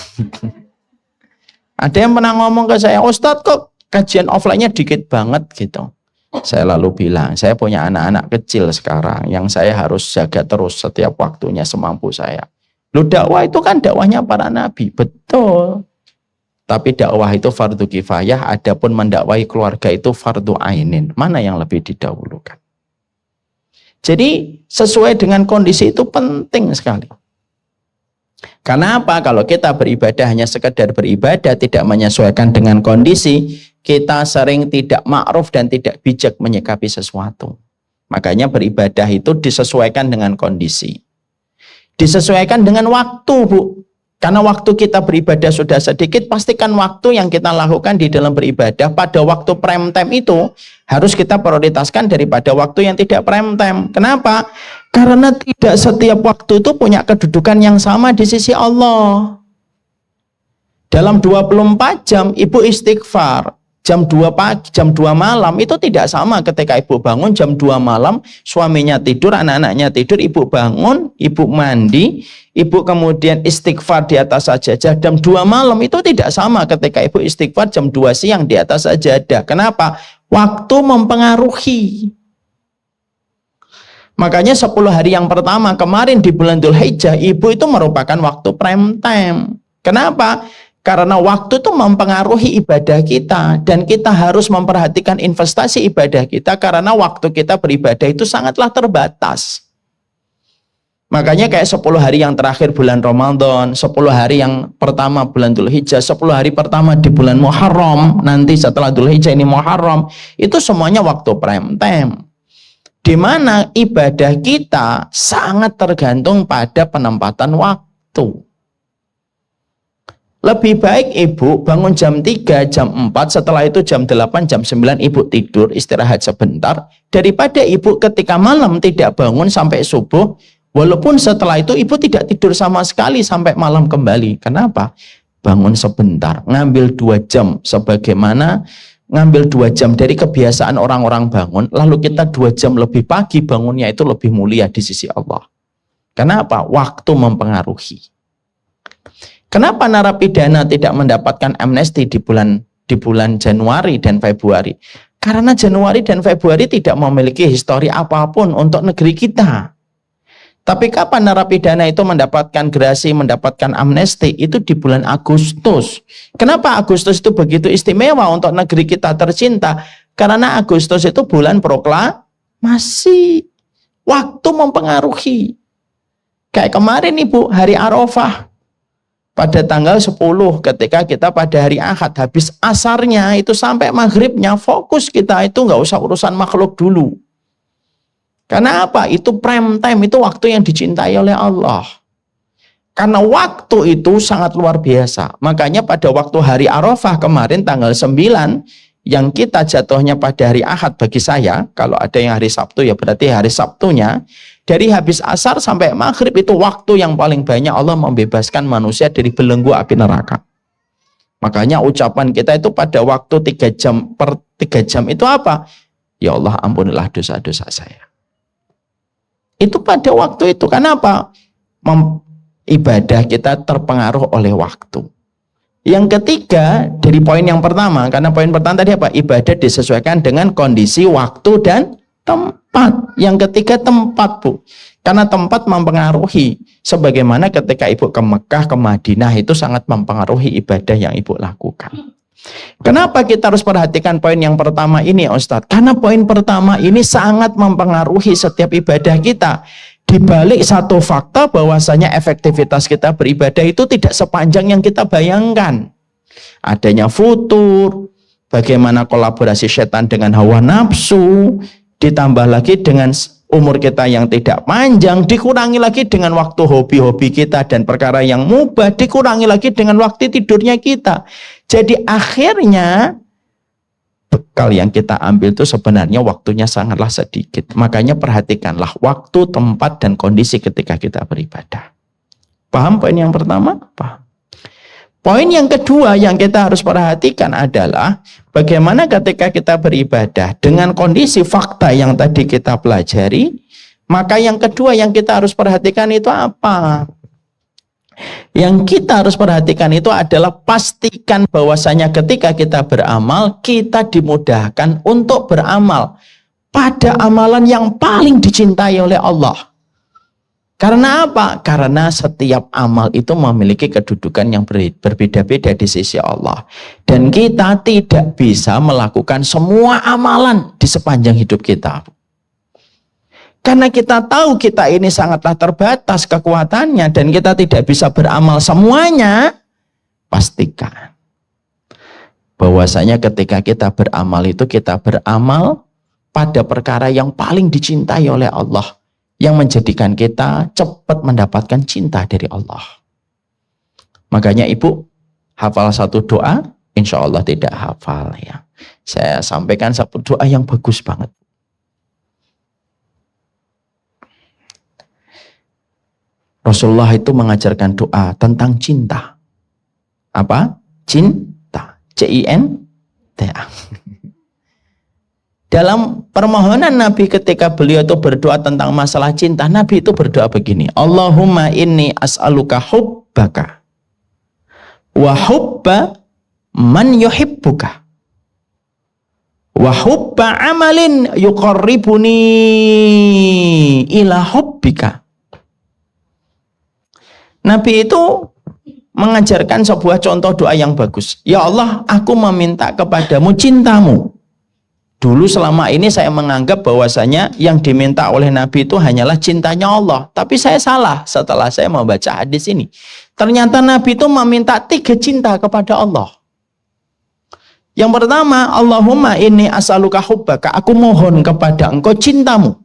Ada yang pernah ngomong ke saya, "Ustadz, kok kajian offline-nya dikit banget gitu." Saya lalu bilang, saya punya anak-anak kecil sekarang yang saya harus jaga terus setiap waktunya semampu saya. Lu dakwah itu kan dakwahnya para nabi. Betul. Tapi dakwah itu fardu kifayah, adapun mendakwahi keluarga itu fardu ainin. Mana yang lebih didahulukan? Jadi sesuai dengan kondisi itu penting sekali. Karena apa? Kalau kita beribadah hanya sekedar beribadah, tidak menyesuaikan dengan kondisi, kita sering tidak ma'ruf dan tidak bijak menyikapi sesuatu. Makanya beribadah itu disesuaikan dengan kondisi. Disesuaikan dengan waktu, Bu. Karena waktu kita beribadah sudah sedikit, pastikan waktu yang kita lakukan di dalam beribadah pada waktu prime time itu harus kita prioritaskan daripada waktu yang tidak prime time. Kenapa? Karena tidak setiap waktu itu punya kedudukan yang sama di sisi Allah. Dalam 24 jam, Ibu istighfar. Jam 2 pagi, jam 2 malam itu tidak sama ketika ibu bangun jam 2 malam, suaminya tidur, anak-anaknya tidur, ibu bangun, ibu mandi, ibu kemudian istighfar di atas sajadah jam 2 malam itu tidak sama ketika ibu istighfar jam 2 siang di atas sajadah. Kenapa? Waktu mempengaruhi. Makanya 10 hari yang pertama kemarin di bulan Dzulhijjah, ibu itu merupakan waktu prime time. Kenapa? Karena waktu itu mempengaruhi ibadah kita dan kita harus memperhatikan investasi ibadah kita karena waktu kita beribadah itu sangatlah terbatas. Makanya kayak 10 hari yang terakhir bulan Ramadan, 10 hari yang pertama bulan Dzulhijjah, 10 hari pertama di bulan Muharram, nanti setelah Dzulhijjah ini Muharram, itu semuanya waktu prime time. Di mana ibadah kita sangat tergantung pada penempatan waktu. Lebih baik ibu bangun jam 3, jam 4, setelah itu jam 8, jam 9 ibu tidur, istirahat sebentar, daripada ibu ketika malam tidak bangun sampai subuh, walaupun setelah itu ibu tidak tidur sama sekali sampai malam kembali. Kenapa? Bangun sebentar, ngambil 2 jam, sebagaimana ngambil 2 jam dari kebiasaan orang-orang bangun, lalu kita 2 jam lebih pagi bangunnya itu lebih mulia di sisi Allah. Kenapa? Waktu mempengaruhi. Kenapa narapidana tidak mendapatkan amnesti di bulan Januari dan Februari? Karena Januari dan Februari tidak memiliki histori apapun untuk negeri kita. Tapi kapan narapidana itu mendapatkan gerasi, mendapatkan amnesti? Itu di bulan Agustus. Kenapa Agustus itu begitu istimewa untuk negeri kita tercinta? Karena Agustus itu bulan proklamasi. Waktu mempengaruhi. Kayak kemarin Ibu, hari Arafah. Pada tanggal 10 ketika kita pada hari Ahad habis asarnya itu sampai maghribnya fokus kita itu nggak usah urusan makhluk dulu. Karena apa? Itu prime time, itu waktu yang dicintai oleh Allah. Karena waktu itu sangat luar biasa. Makanya pada waktu hari Arafah kemarin tanggal 9 yang kita jatuhnya pada hari Ahad bagi saya, kalau ada yang hari Sabtu ya berarti hari Sabtunya, dari habis asar sampai maghrib itu waktu yang paling banyak Allah membebaskan manusia dari belenggu api neraka. Makanya ucapan kita itu pada waktu 3 jam per 3 jam itu apa? Ya Allah ampunilah dosa-dosa saya. Itu pada waktu itu. Kenapa? Ibadah kita terpengaruh oleh waktu. Yang ketiga, dari poin yang pertama, karena poin pertama tadi apa? Ibadah disesuaikan dengan kondisi, waktu, dan tempat. Yang ketiga, tempat, Bu. Karena tempat mempengaruhi. Sebagaimana ketika Ibu ke Mekah, ke Madinah, itu sangat mempengaruhi ibadah yang Ibu lakukan. Kenapa kita harus perhatikan poin yang pertama ini, Ustadz? Karena poin pertama ini sangat mempengaruhi setiap ibadah kita. Di balik satu fakta bahwasanya efektivitas kita beribadah itu tidak sepanjang yang kita bayangkan. Adanya futur, bagaimana kolaborasi setan dengan hawa nafsu, ditambah lagi dengan umur kita yang tidak panjang, dikurangi lagi dengan waktu hobi-hobi kita dan perkara yang mubah, dikurangi lagi dengan waktu tidurnya kita. Jadi akhirnya bekal yang kita ambil itu sebenarnya waktunya sangatlah sedikit. Makanya perhatikanlah waktu, tempat, dan kondisi ketika kita beribadah. Paham poin yang pertama? Paham. Poin yang kedua yang kita harus perhatikan adalah bagaimana ketika kita beribadah dengan kondisi fakta yang tadi kita pelajari. Maka yang kedua yang kita harus perhatikan itu apa? Yang kita harus perhatikan itu adalah pastikan bahwasanya ketika kita beramal, kita dimudahkan untuk beramal pada amalan yang paling dicintai oleh Allah. Karena apa? Karena setiap amal itu memiliki kedudukan yang berbeda-beda di sisi Allah. Dan kita tidak bisa melakukan semua amalan di sepanjang hidup kita. Karena kita tahu kita ini sangatlah terbatas kekuatannya dan kita tidak bisa beramal semuanya, pastikan bahwasanya ketika kita beramal itu kita beramal pada perkara yang paling dicintai oleh Allah, yang menjadikan kita cepat mendapatkan cinta dari Allah. Makanya Ibu hafal satu doa, insya Allah tidak hafal ya. Saya sampaikan satu doa yang bagus banget. Rasulullah itu mengajarkan doa tentang cinta. Apa? Cinta. C-I-N-T-A. Dalam permohonan Nabi ketika beliau itu berdoa tentang masalah cinta, Nabi itu berdoa begini. Allahumma inni as'aluka hubbaka wa hubba man yuhibbuka wa hubba amalin yuqarribuni ila hubbika. Nabi itu mengajarkan sebuah contoh doa yang bagus. Ya Allah, aku meminta kepadamu cintamu. Dulu selama ini saya menganggap bahwasanya yang diminta oleh Nabi itu hanyalah cintanya Allah. Tapi saya salah setelah saya membaca hadis ini. Ternyata Nabi itu meminta 3 cinta kepada Allah. Yang pertama, Allahumma inni as'aluka hubbaka. Aku mohon kepada engkau cintamu.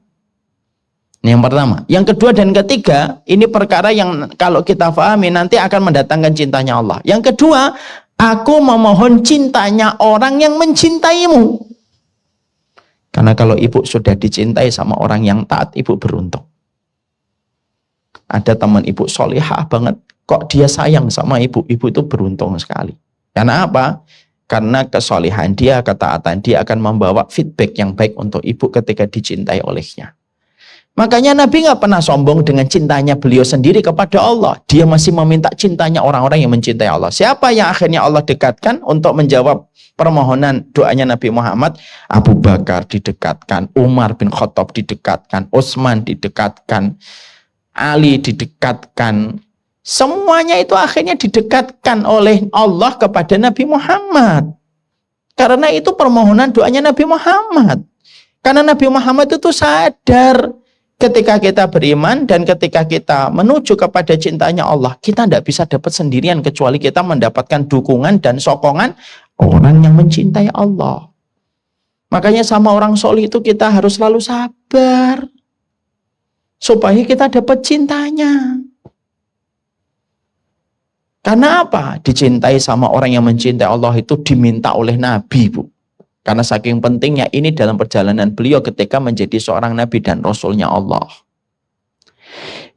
Ini yang pertama. Yang kedua dan ketiga, ini perkara yang kalau kita pahami nanti akan mendatangkan cintanya Allah. Yang kedua, aku memohon cintanya orang yang mencintaimu. Karena kalau ibu sudah dicintai sama orang yang taat, ibu beruntung. Ada teman ibu solihah banget, kok dia sayang sama ibu, ibu itu beruntung sekali. Karena apa? Karena kesolihan dia, ketaatan dia akan membawa feedback yang baik untuk ibu ketika dicintai olehnya. Makanya Nabi nggak pernah sombong dengan cintanya beliau sendiri kepada Allah. Dia masih meminta cintanya orang-orang yang mencintai Allah. Siapa yang akhirnya Allah dekatkan untuk menjawab permohonan doanya Nabi Muhammad? Abu Bakar didekatkan, Umar bin Khattab didekatkan, Utsman didekatkan, Ali didekatkan. Semuanya itu akhirnya didekatkan oleh Allah kepada Nabi Muhammad. Karena itu permohonan doanya Nabi Muhammad. Karena Nabi Muhammad itu sadar ketika kita beriman dan ketika kita menuju kepada cintanya Allah, kita tidak bisa dapat sendirian kecuali kita mendapatkan dukungan dan sokongan orang yang mencintai Allah. Makanya sama orang soleh itu kita harus selalu sabar supaya kita dapat cintanya. Karena apa? Dicintai sama orang yang mencintai Allah itu diminta oleh Nabi, Bu. Karena saking pentingnya ini dalam perjalanan beliau ketika menjadi seorang nabi dan rasulnya Allah.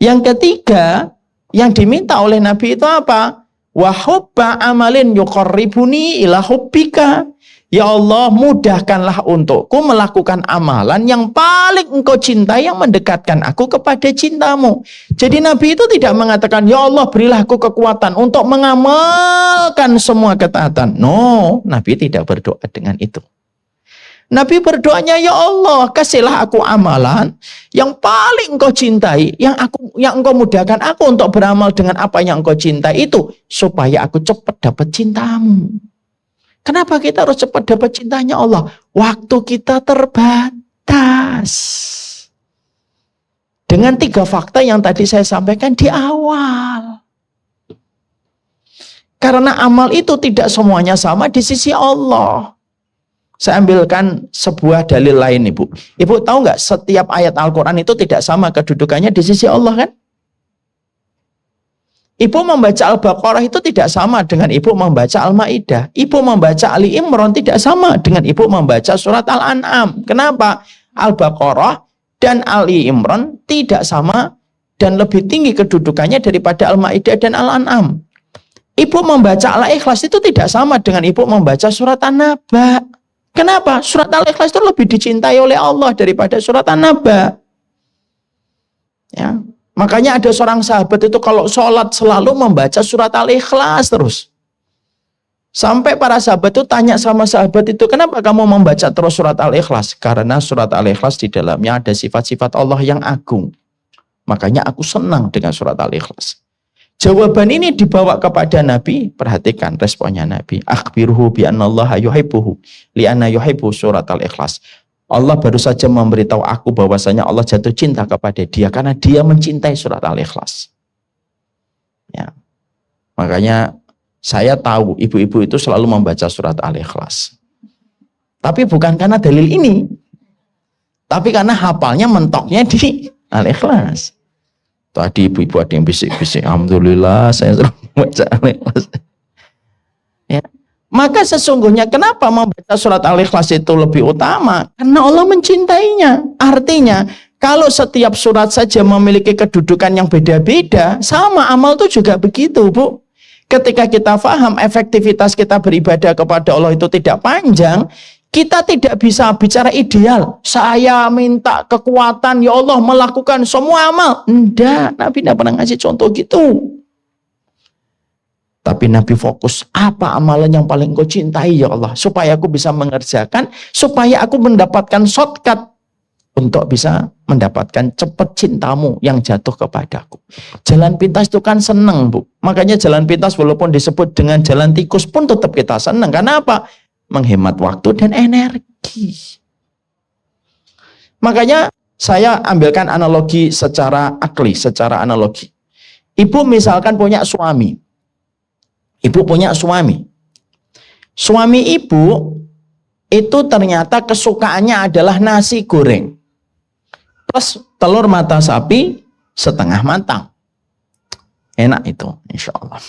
Yang ketiga, yang diminta oleh nabi itu apa? Wa hubba amalin yuqarribuni ila hubbika. Ya Allah, mudahkanlah untukku melakukan amalan yang paling engkau cintai, yang mendekatkan aku kepada cintamu. Jadi Nabi itu tidak mengatakan, ya Allah berilah aku kekuatan untuk mengamalkan semua ketaatan. No, Nabi tidak berdoa dengan itu. Nabi berdoanya, ya Allah kasihlah aku amalan yang paling engkau cintai, yang engkau mudahkan aku untuk beramal dengan apa yang engkau cintai itu, supaya aku cepat dapat cintamu. Kenapa kita harus cepat dapat cintanya Allah? Waktu kita terbatas. Dengan 3 fakta yang tadi saya sampaikan di awal. Karena amal itu tidak semuanya sama di sisi Allah. Saya ambilkan sebuah dalil lain, Ibu. Ibu tahu nggak setiap ayat Al-Quran itu tidak sama kedudukannya di sisi Allah, kan? Ibu membaca Al-Baqarah itu tidak sama dengan ibu membaca Al-Maidah. Ibu membaca Ali Imran tidak sama dengan ibu membaca surat Al-An'am. Kenapa? Al-Baqarah dan Ali Imran tidak sama dan lebih tinggi kedudukannya daripada Al-Maidah dan Al-An'am. Ibu membaca Al-Ikhlas itu tidak sama dengan ibu membaca surat An-Naba. Kenapa? Surat Al-Ikhlas itu lebih dicintai oleh Allah daripada surat An-Naba. Ya. Makanya ada seorang sahabat itu kalau sholat selalu membaca surat Al-Ikhlas terus. Sampai para sahabat itu tanya sama sahabat itu, kenapa kamu membaca terus surat Al-Ikhlas? Karena surat Al-Ikhlas di dalamnya ada sifat-sifat Allah yang agung. Makanya aku senang dengan surat Al-Ikhlas. Jawaban ini dibawa kepada Nabi. Perhatikan responnya Nabi. Akhbirhu bi'annallaha yuhibbuhu li'anna yuhibbu surat Al-Ikhlas. Allah baru saja memberitahu aku bahwasanya Allah jatuh cinta kepada dia karena dia mencintai surat Al-Ikhlas. Ya. Makanya saya tahu ibu-ibu itu selalu membaca surat Al-Ikhlas. Tapi bukan karena dalil ini. Tapi karena hafalnya mentoknya di Al-Ikhlas. Tadi ibu-ibu ada yang bisik-bisik, alhamdulillah saya selalu membaca Al-Ikhlas. Ya. Maka sesungguhnya kenapa membaca surat Al-Ikhlas itu lebih utama? Karena Allah mencintainya. Artinya, kalau setiap surat saja memiliki kedudukan yang beda-beda, sama amal itu juga begitu, Bu. Ketika kita paham efektivitas kita beribadah kepada Allah itu tidak panjang, kita tidak bisa bicara ideal. Saya minta kekuatan, ya Allah melakukan semua amal. Enggak, Nabi tidak pernah ngasih contoh gitu. Tapi Nabi fokus, apa amalan yang paling kau cintai ya Allah, supaya aku bisa mengerjakan, supaya aku mendapatkan shortcut untuk bisa mendapatkan cepat cintamu yang jatuh kepadaku. Jalan pintas itu kan senang, Bu. Makanya jalan pintas walaupun disebut dengan jalan tikus pun tetap kita senang. Karena apa? Menghemat waktu dan energi. Makanya saya ambilkan analogi secara akli, secara analogi. Ibu misalkan punya suami. Ibu punya suami. Suami ibu itu ternyata kesukaannya adalah nasi goreng plus telur mata sapi setengah matang. Enak itu, insya Allah.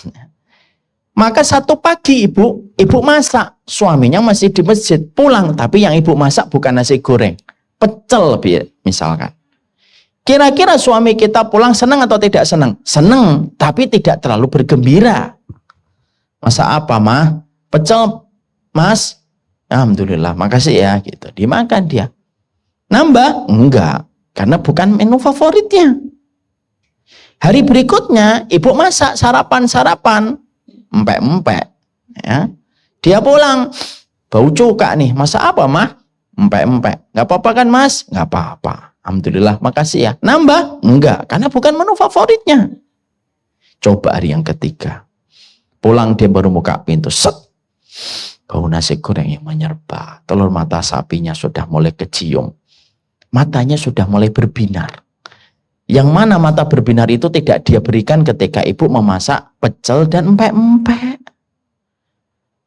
Maka satu pagi ibu masak. Suaminya masih di masjid, pulang. Tapi yang ibu masak bukan nasi goreng, pecel misalkan. Kira-kira suami kita pulang senang atau tidak senang? Senang, tapi tidak terlalu bergembira. Masa apa, mah? Pecel, Mas? Alhamdulillah, makasih ya. Gitu. Dimakan dia. Nambah? Enggak. Karena bukan menu favoritnya. Hari berikutnya, ibu masak sarapan-sarapan. Empek-empek. Ya. Dia pulang. Bau cuka nih. Masa apa, mah? Empek-empek. Enggak apa-apa kan, Mas? Enggak apa-apa. Alhamdulillah, makasih ya. Nambah? Enggak. Karena bukan menu favoritnya. Coba hari yang ketiga. Pulang dia baru buka pintu, set. Bau nasi goreng yang menyerba. Telur mata sapinya sudah mulai kecium. Matanya sudah mulai berbinar. Yang mana mata berbinar itu tidak dia berikan ketika ibu memasak pecel dan empek-empek.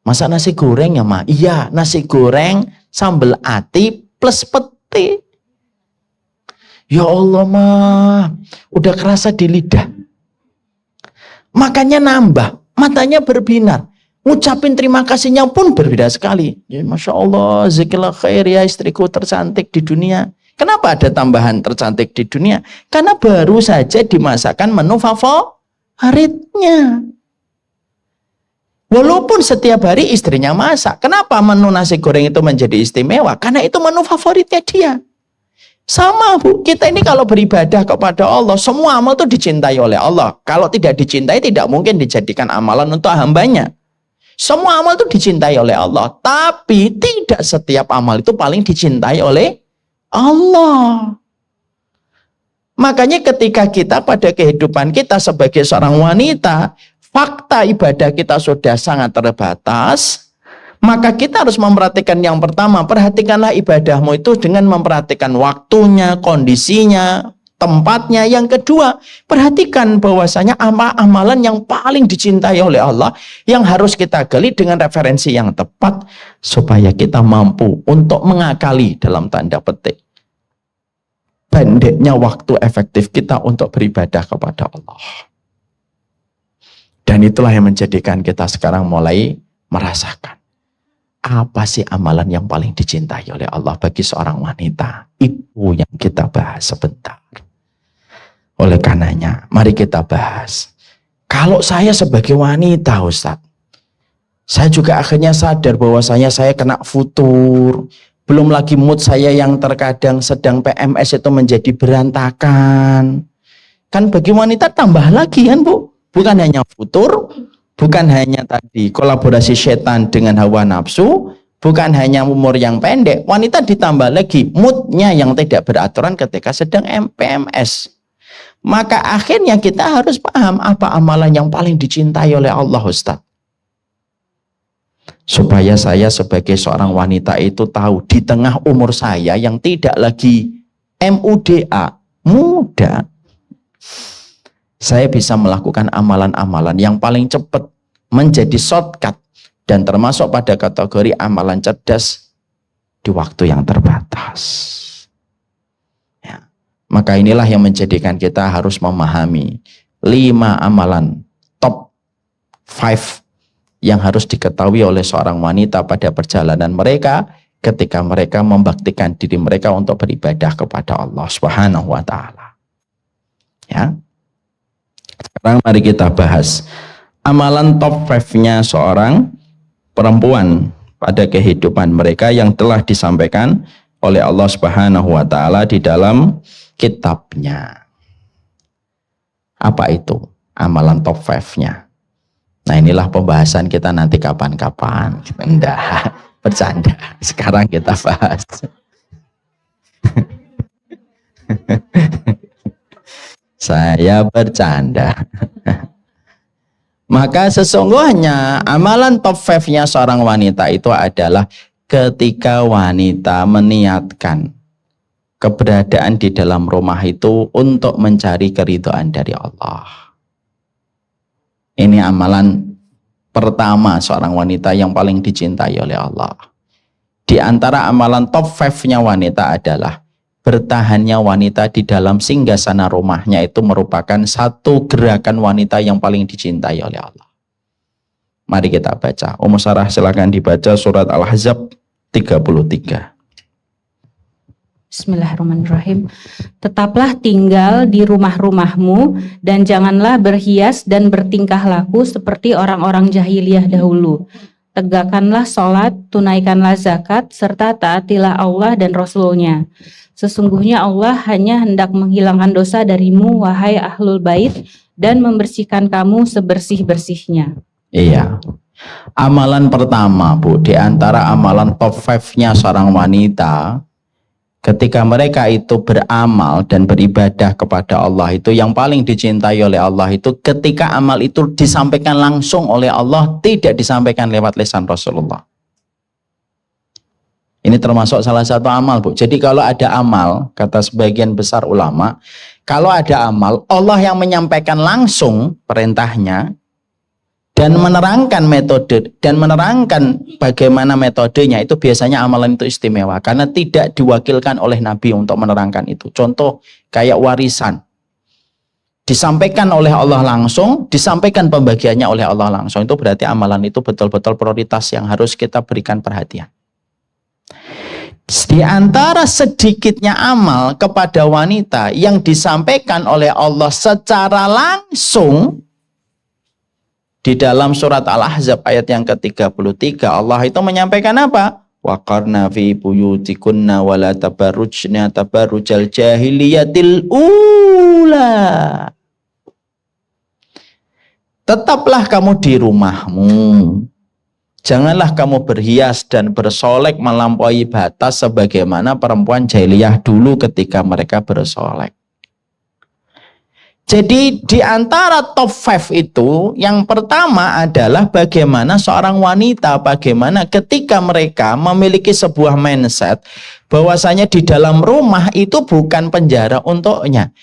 Masak nasi goreng ya, Ma? Iya, nasi goreng sambal ati plus peti. Ya Allah, Ma. Udah kerasa di lidah. Makannya nambah. Matanya berbinar. Ngucapin terima kasihnya pun berbeda sekali. Ya, Masya Allah, zikirlah khair ya istriku tercantik di dunia. Kenapa ada tambahan tercantik di dunia? Karena baru saja dimasakkan menu favoritnya. Walaupun setiap hari istrinya masak. Kenapa menu nasi goreng itu menjadi istimewa? Karena itu menu favoritnya dia. Sama Bu, kita ini kalau beribadah kepada Allah, semua amal itu dicintai oleh Allah. Kalau tidak dicintai, tidak mungkin dijadikan amalan untuk hambanya. Semua amal itu dicintai oleh Allah. Tapi tidak setiap amal itu paling dicintai oleh Allah. Makanya ketika kita pada kehidupan kita sebagai seorang wanita, fakta ibadah kita sudah sangat terbatas, maka kita harus memperhatikan yang pertama, perhatikanlah ibadahmu itu dengan memperhatikan waktunya, kondisinya, tempatnya. Yang kedua, perhatikan bahwasanya amalan yang paling dicintai oleh Allah yang harus kita gali dengan referensi yang tepat supaya kita mampu untuk mengakali dalam tanda petik pendeknya waktu efektif kita untuk beribadah kepada Allah. Dan itulah yang menjadikan kita sekarang mulai merasakan apa sih amalan yang paling dicintai oleh Allah bagi seorang wanita. Itu yang kita bahas sebentar. Oleh karenanya, mari kita bahas. Kalau saya sebagai wanita, Ustadz, saya juga akhirnya sadar bahwasanya saya kena futur. Belum lagi mood saya yang terkadang sedang PMS itu menjadi berantakan. Kan bagi wanita tambah lagi kan Bu. Bukan hanya futur, bukan hanya tadi kolaborasi setan dengan hawa nafsu, bukan hanya umur yang pendek. Wanita ditambah lagi moodnya yang tidak beraturan ketika sedang PMS. Maka akhirnya kita harus paham apa amalan yang paling dicintai oleh Allah, Ustaz. Supaya saya sebagai seorang wanita itu tahu di tengah umur saya yang tidak lagi muda, saya bisa melakukan amalan-amalan yang paling cepat menjadi shortcut dan termasuk pada kategori amalan cerdas di waktu yang terbatas. Ya. Maka inilah yang menjadikan kita harus memahami 5 amalan top 5 yang harus diketahui oleh seorang wanita pada perjalanan mereka ketika mereka membaktikan diri mereka untuk beribadah kepada Allah Subhanahu wa taala. Ya. Sekarang mari kita bahas amalan top 5-nya seorang perempuan pada kehidupan mereka yang telah disampaikan oleh Allah Subhanahu wa taala di dalam kitabnya. Apa itu amalan top 5-nya? Nah, inilah pembahasan kita nanti kapan-kapan. Enggak, bercanda. Sekarang kita bahas. Saya bercanda. Maka sesungguhnya amalan top 5-nya seorang wanita itu adalah ketika wanita meniatkan keberadaan di dalam rumah itu untuk mencari keridhaan dari Allah. Ini amalan pertama seorang wanita yang paling dicintai oleh Allah. Di antara amalan top 5-nya wanita adalah bertahannya wanita di dalam singgasana rumahnya itu merupakan satu gerakan wanita yang paling dicintai oleh Allah. Mari kita baca. Ummu Sarah silakan dibaca surat Al-Ahzab 33. Bismillahirrahmanirrahim. Tetaplah tinggal di rumah-rumahmu dan janganlah berhias dan bertingkah laku seperti orang-orang jahiliyah dahulu. Tegakkanlah sholat, tunaikanlah zakat, serta taatilah Allah dan Rasul-Nya. Sesungguhnya Allah hanya hendak menghilangkan dosa darimu, wahai ahlul bait, dan membersihkan kamu sebersih-bersihnya. Iya. Amalan pertama, Bu, di antara amalan top 5-nya seorang wanita, ketika mereka itu beramal dan beribadah kepada Allah itu yang paling dicintai oleh Allah itu ketika amal itu disampaikan langsung oleh Allah, tidak disampaikan lewat lisan Rasulullah. Ini termasuk salah satu amal, Bu. Jadi kalau ada amal, kata sebagian besar ulama, kalau ada amal, Allah yang menyampaikan langsung perintahnya dan menerangkan metode dan menerangkan bagaimana metodenya, itu biasanya amalan itu istimewa karena tidak diwakilkan oleh Nabi untuk menerangkan itu. Contoh kayak warisan. disampaikan oleh Allah langsung, disampaikan pembagiannya oleh Allah langsung, itu berarti amalan itu betul-betul prioritas yang harus kita berikan perhatian. Di antara sedikitnya amal kepada wanita yang disampaikan oleh Allah secara langsung, di dalam surat Al-Ahzab ayat yang ke-33, Allah itu menyampaikan apa? Waqarna fi buyutikunna wa la tabarrujna tabarrujal jahiliyatil ula. Tetaplah kamu di rumahmu. Janganlah kamu berhias dan bersolek melampaui batas sebagaimana perempuan jahiliyah dulu ketika mereka bersolek. Jadi di antara top 5 itu, yang pertama adalah bagaimana seorang wanita, bagaimana ketika mereka memiliki sebuah mindset bahwasanya di dalam rumah itu bukan penjara untuknya,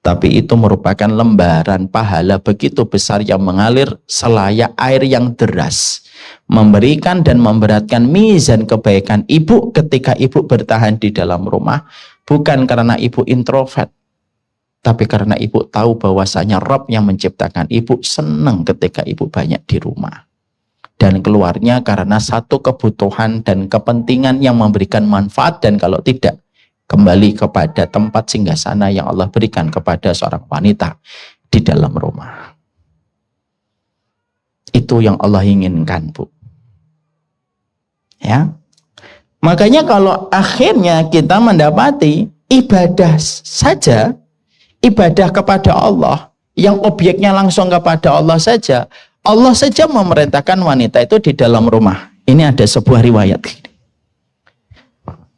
tapi itu merupakan lembaran pahala begitu besar yang mengalir selayak air yang deras, memberikan dan memberatkan mizan kebaikan ibu ketika ibu bertahan di dalam rumah, bukan karena ibu introvert, tapi karena ibu tahu bahwasanya Rabb yang menciptakan ibu senang ketika ibu banyak di rumah. Dan keluarnya karena satu kebutuhan dan kepentingan yang memberikan manfaat, dan kalau tidak, kembali kepada tempat singgasana yang Allah berikan kepada seorang wanita di dalam rumah. Itu yang Allah inginkan, Bu. Ya. Makanya kalau akhirnya kita mendapati ibadah saja, ibadah kepada Allah yang objeknya langsung kepada Allah saja memerintahkan wanita itu di dalam rumah. Ini ada sebuah riwayat.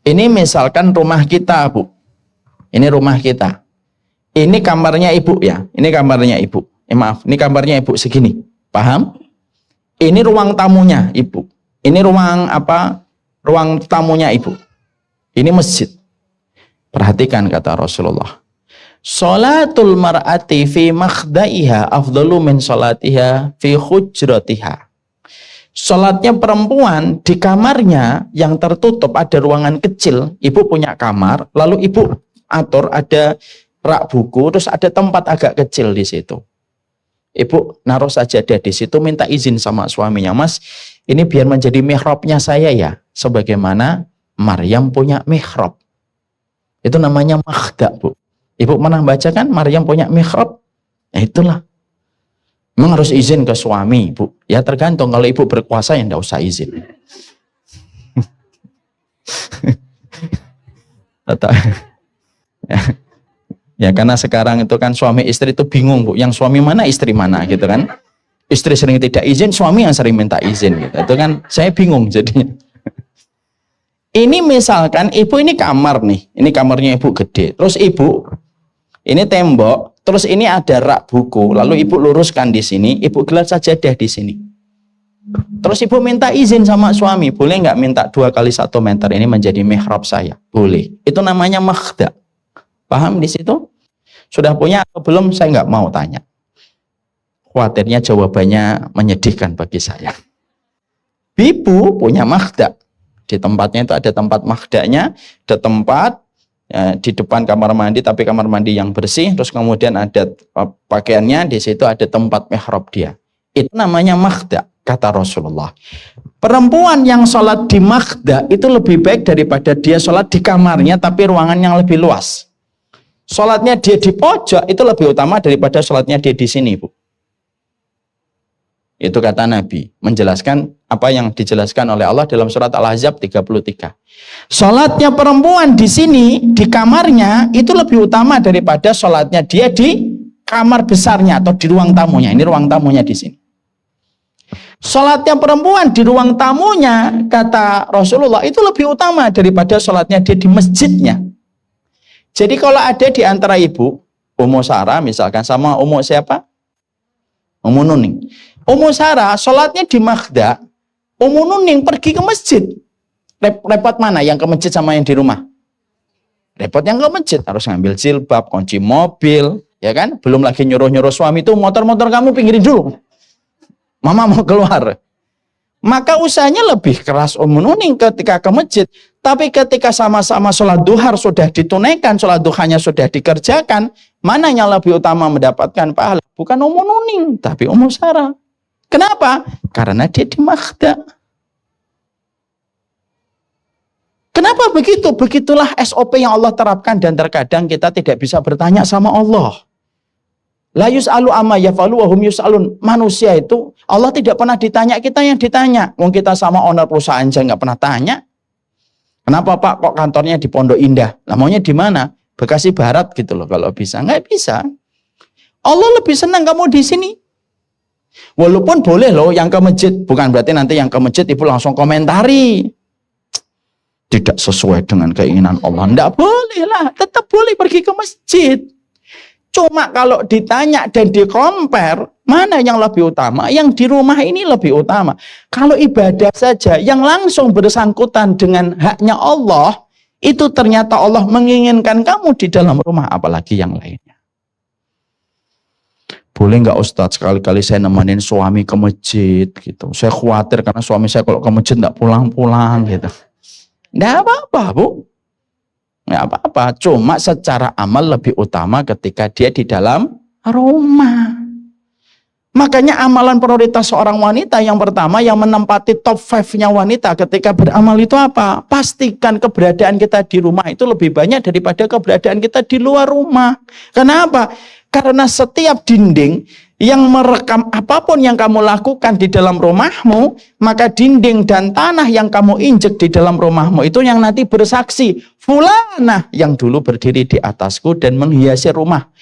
Ini misalkan rumah kita, Bu. Ini rumah kita. Ini kamarnya ibu ya. Ini kamarnya ibu. Maaf, ini kamarnya ibu segini. Paham? Ini ruang tamunya ibu. Ini ruang apa? Ruang tamunya ibu. Ini masjid. Perhatikan kata Rasulullah. Sholatul mar'ati fi makhdaiha afdalu min sholatiha fi hujratiha. Sholatnya perempuan di kamarnya yang tertutup, ada ruangan kecil, ibu punya kamar, lalu ibu atur ada rak buku, terus ada tempat agak kecil di situ. Ibu naruh sajadah di situ, minta izin sama suaminya, Mas, ini biar menjadi mihrabnya saya ya, sebagaimana Maryam punya mihrab. Itu namanya makhda, Bu. Ibu pernah baca kan Maryam punya mihrab? Ya itulah. Memang harus izin ke suami, Bu. Ya tergantung, kalau ibu berkuasa ya enggak usah izin. Ya karena sekarang itu kan suami istri itu bingung, Bu. Yang suami mana, istri mana gitu kan. Istri sering tidak izin, suami yang sering minta izin gitu. Itu kan saya bingung jadinya. Ini misalkan ibu ini kamar nih. Ini kamarnya ibu gede. Terus ibu ini tembok, terus ini ada rak buku, lalu ibu luruskan di sini, ibu gelar sajadah di sini. Terus ibu minta izin sama suami, boleh nggak minta 2 kali 1 meter ini menjadi mihrab saya? Boleh. Itu namanya makhda. Paham di situ? Sudah punya atau belum? Saya nggak mau tanya. Khawatirnya jawabannya menyedihkan bagi saya. Ibu punya makhda. Di tempatnya itu ada tempat makhdanya, ada tempat ya, di depan kamar mandi, tapi kamar mandi yang bersih, terus kemudian ada pakaiannya, di situ ada tempat mihrab dia. Itu namanya makhda, kata Rasulullah. Perempuan yang sholat di makhda itu lebih baik daripada dia sholat di kamarnya, tapi ruangan yang lebih luas. Sholatnya dia di pojok itu lebih utama daripada sholatnya dia di sini, Bu. Itu kata Nabi, menjelaskan apa yang dijelaskan oleh Allah dalam surat Al-Ahzab 33. Sholatnya perempuan di sini, di kamarnya, itu lebih utama daripada sholatnya dia di kamar besarnya atau di ruang tamunya. Ini ruang tamunya di sini. Sholatnya perempuan di ruang tamunya, kata Rasulullah, itu lebih utama daripada sholatnya dia di masjidnya. Jadi kalau ada di antara ibu, Ummu Sarah misalkan sama Ummu siapa? Ummu Nuning. Ummu Sarah sholatnya di makhda, Ummu Nuning pergi ke masjid. Repot mana yang ke masjid sama yang di rumah? Repot yang ke masjid, harus ngambil jilbab, kunci mobil, ya kan? Belum lagi nyuruh-nyuruh suami itu, motor-motor kamu pinggirin dulu. Mama mau keluar. maka usahanya lebih keras Nuning ketika ke masjid. Tapi ketika sama-sama sholat duhar sudah ditunaikan, sholat duhanya sudah dikerjakan, mana yang lebih utama mendapatkan pahala? Bukan Nuning, tapi Sarah. Kenapa? Karena dia di Makhda. Kenapa begitu? Begitulah SOP yang Allah terapkan dan terkadang kita tidak bisa bertanya sama Allah. La yus'alu amma yaf'alu wa hum yus'alun. Manusia itu Allah tidak pernah ditanya, kita yang ditanya. Wong kita sama owner perusahaan aja nggak pernah tanya. Kenapa Pak kok kantornya di Pondok Indah? Lah maunya di mana? Bekasi Barat gitu loh kalau bisa. Nggak bisa. Allah lebih senang kamu di sini. Walaupun boleh loh yang ke masjid, bukan berarti nanti yang ke masjid ibu langsung komentari. Tidak sesuai dengan keinginan Allah. Tidak boleh lah, tetap boleh pergi ke masjid. Cuma kalau ditanya dan di-compare, mana yang lebih utama? Yang di rumah ini lebih utama. Kalau ibadah saja yang langsung bersangkutan dengan haknya Allah, itu ternyata Allah menginginkan kamu di dalam rumah, apalagi yang lainnya. Boleh nggak Ustadz sekali-kali saya nemenin suami ke masjid gitu. Saya khawatir karena suami saya kalau ke masjid nggak pulang-pulang gitu. Nggak apa-apa Bu. Nggak apa-apa. Cuma secara amal lebih utama ketika dia di dalam rumah. Makanya amalan prioritas seorang wanita yang pertama yang menempati top 5-nya wanita ketika beramal itu apa? Pastikan keberadaan kita di rumah itu lebih banyak daripada keberadaan kita di luar rumah. Kenapa? Karena setiap dinding yang merekam apapun yang kamu lakukan di dalam rumahmu, maka dinding dan tanah yang kamu injek di dalam rumahmu itu yang nanti bersaksi, fulanah yang dulu berdiri di atasku dan menghiasi rumah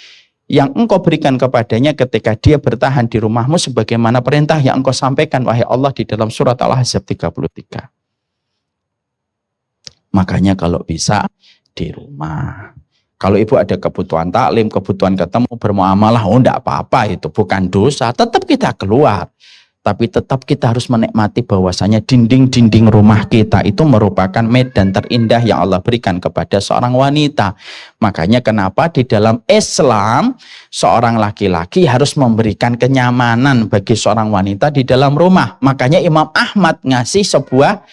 yang engkau berikan kepadanya ketika dia bertahan di rumahmu sebagaimana perintah yang engkau sampaikan wahai Allah di dalam surat Al-Ahzab 33. Makanya kalau bisa di rumah. Kalau ibu ada kebutuhan taklim, kebutuhan ketemu, bermuamalah, enggak apa-apa, itu bukan dosa. Tetap kita keluar. Tapi tetap kita harus menikmati bahwasanya dinding-dinding rumah kita itu merupakan medan terindah yang Allah berikan kepada seorang wanita. Makanya kenapa di dalam Islam seorang laki-laki harus memberikan kenyamanan bagi seorang wanita di dalam rumah. Makanya Imam Ahmad ngasih sebuah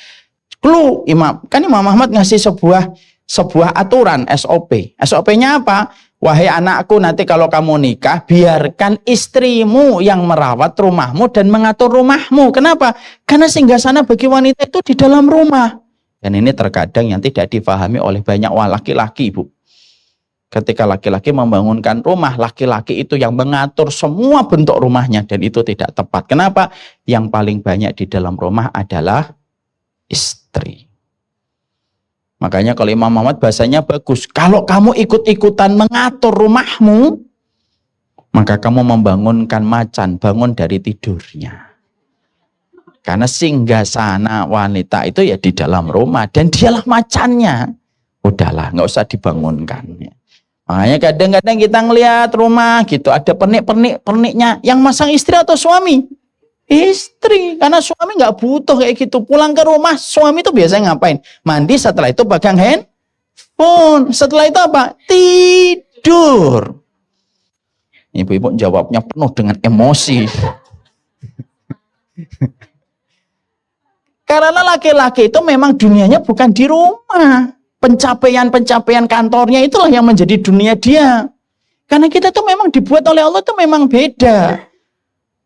clue. Imam Ahmad ngasih sebuah aturan SOP. SOP-nya apa? Wahai anakku, nanti kalau kamu nikah, biarkan istrimu yang merawat rumahmu dan mengatur rumahmu. Kenapa? Karena singgasana bagi wanita itu di dalam rumah. Dan ini terkadang yang tidak difahami oleh banyak laki-laki, Bu. Ketika laki-laki membangunkan rumah, laki-laki itu yang mengatur semua bentuk rumahnya dan itu tidak tepat. Kenapa? Yang paling banyak di dalam rumah adalah istri. Makanya kalau Imam Ahmad bahasanya bagus. Kalau kamu ikut-ikutan mengatur rumahmu, maka kamu membangunkan macan, bangun dari tidurnya. Karena singgasana wanita itu ya di dalam rumah. Dan dialah macannya. Udahlah, nggak usah dibangunkan. Makanya kadang-kadang kita ngelihat rumah gitu, ada pernik-perniknya. Yang masang istri atau suami? Istri, karena suami nggak butuh kayak gitu. Pulang ke rumah, suami itu biasanya ngapain? Mandi, setelah itu pegang handphone. Setelah itu apa? Tidur. Ibu-ibu jawabnya penuh dengan emosi. Karena laki-laki itu memang dunianya bukan di rumah. Pencapaian-pencapaian kantornya itulah yang menjadi dunia dia. Karena kita tuh memang dibuat oleh Allah tuh memang beda.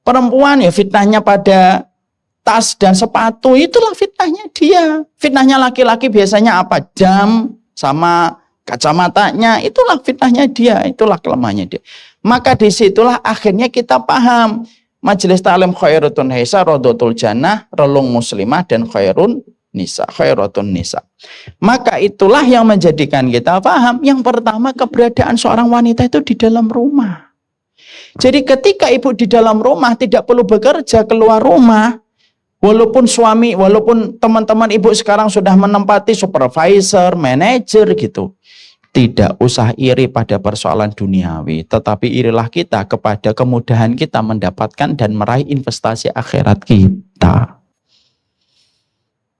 Perempuan ya fitnahnya pada tas dan sepatu, itulah fitnahnya dia. Fitnahnya laki-laki biasanya apa? Jam sama kacamatanya, itulah fitnahnya dia, itulah kelemahannya dia. Maka disitulah akhirnya kita paham. Majelis Ta'lim khairatun nisa, rodotul jannah, relung muslimah, dan khairatun nisa. Maka itulah yang menjadikan kita paham. Yang pertama, keberadaan seorang wanita itu di dalam rumah. Jadi ketika ibu di dalam rumah tidak perlu bekerja keluar rumah, walaupun suami, walaupun teman-teman ibu sekarang sudah menempati supervisor, manajer gitu, tidak usah iri pada persoalan duniawi, tetapi irilah kita kepada kemudahan kita mendapatkan dan meraih investasi akhirat kita.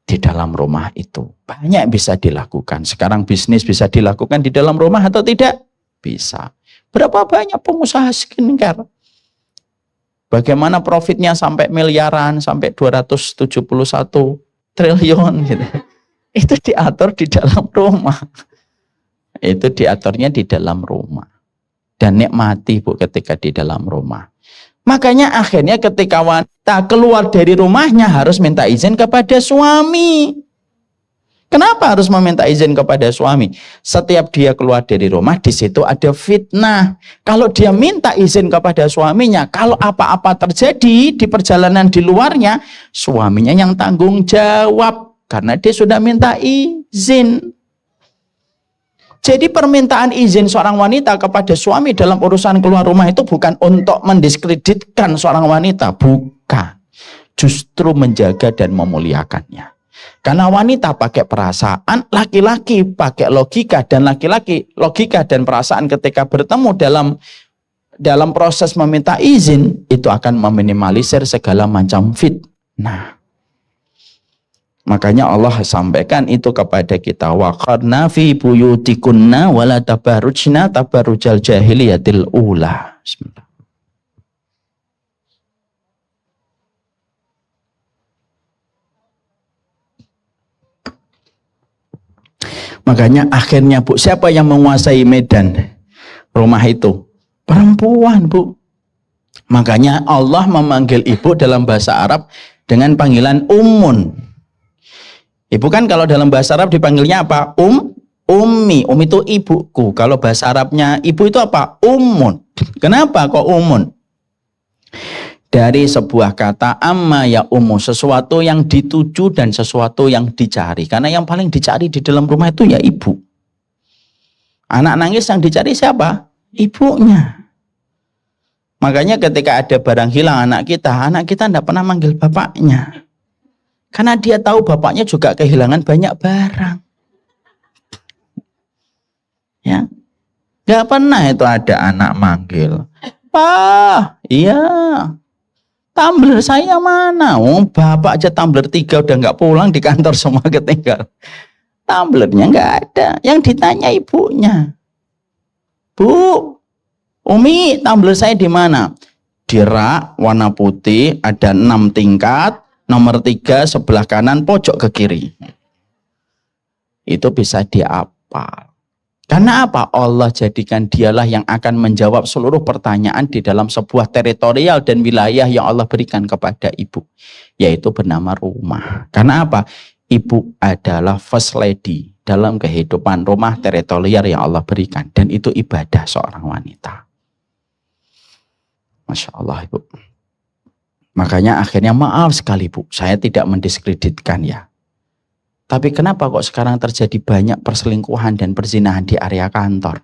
Di dalam rumah itu banyak bisa dilakukan. Sekarang bisnis bisa dilakukan di dalam rumah atau tidak? Bisa. Berapa banyak pengusaha skincare Bagaimana profitnya sampai miliaran, sampai 271 triliun gitu. Itu diatur di dalam rumah. Itu diaturnya di dalam rumah. Dan nikmati Bu ketika di dalam rumah. Makanya akhirnya ketika wanita keluar dari rumahnya harus minta izin kepada suami. Kenapa harus meminta izin kepada suami? Setiap dia keluar dari rumah, di situ ada fitnah. Kalau dia minta izin kepada suaminya, kalau apa-apa terjadi di perjalanan di luarnya, suaminya yang tanggung jawab. Karena dia sudah minta izin. Jadi permintaan izin seorang wanita kepada suami dalam urusan keluar rumah itu bukan untuk mendiskreditkan seorang wanita. Bukan. Justru menjaga dan memuliakannya. Karena wanita pakai perasaan, laki-laki pakai logika, dan laki-laki logika dan perasaan ketika bertemu dalam proses meminta izin itu akan meminimalisir segala macam fitnah. Makanya Allah sampaikan itu kepada kita, waqarna fi buyutikunna wala tabarrujna tabarrujal jahiliyatil ula. Bismillah. Makanya akhirnya Bu, siapa yang menguasai medan rumah itu? Perempuan Bu. Makanya Allah memanggil ibu dalam bahasa Arab dengan panggilan ummun. Ibu kan kalau dalam bahasa Arab dipanggilnya apa? Ummi. Itu ibuku. Kalau bahasa Arabnya ibu itu apa? Ummun. Kenapa kok ummun? Dari sebuah kata amma ya ummu, sesuatu yang dituju dan sesuatu yang dicari. Karena yang paling dicari di dalam rumah itu ya ibu. Anak nangis yang dicari siapa? Ibunya. Makanya ketika ada barang hilang anak kita tidak pernah manggil bapaknya. Karena dia tahu bapaknya juga kehilangan banyak barang. Ya. Gak pernah itu ada anak manggil. Pak, iya. Tumbler saya mana? Oh, bapak aja tumbler 3 udah nggak pulang, di kantor semua ketinggal. Tumblernya nggak ada. Yang ditanya ibunya. Bu, Umi, tumbler saya di mana? Di rak warna putih, ada 6 tingkat, nomor 3 sebelah kanan pojok ke kiri. Itu bisa dihafal. Karena apa? Allah jadikan dialah yang akan menjawab seluruh pertanyaan di dalam sebuah teritorial dan wilayah yang Allah berikan kepada ibu. Yaitu bernama rumah. Karena apa? Ibu adalah first lady dalam kehidupan rumah teritorial yang Allah berikan. Dan itu ibadah seorang wanita. Masya Allah Ibu. Makanya akhirnya maaf sekali Bu, saya tidak mendiskreditkan ya. Tapi kenapa kok sekarang terjadi banyak perselingkuhan dan perzinahan di area kantor?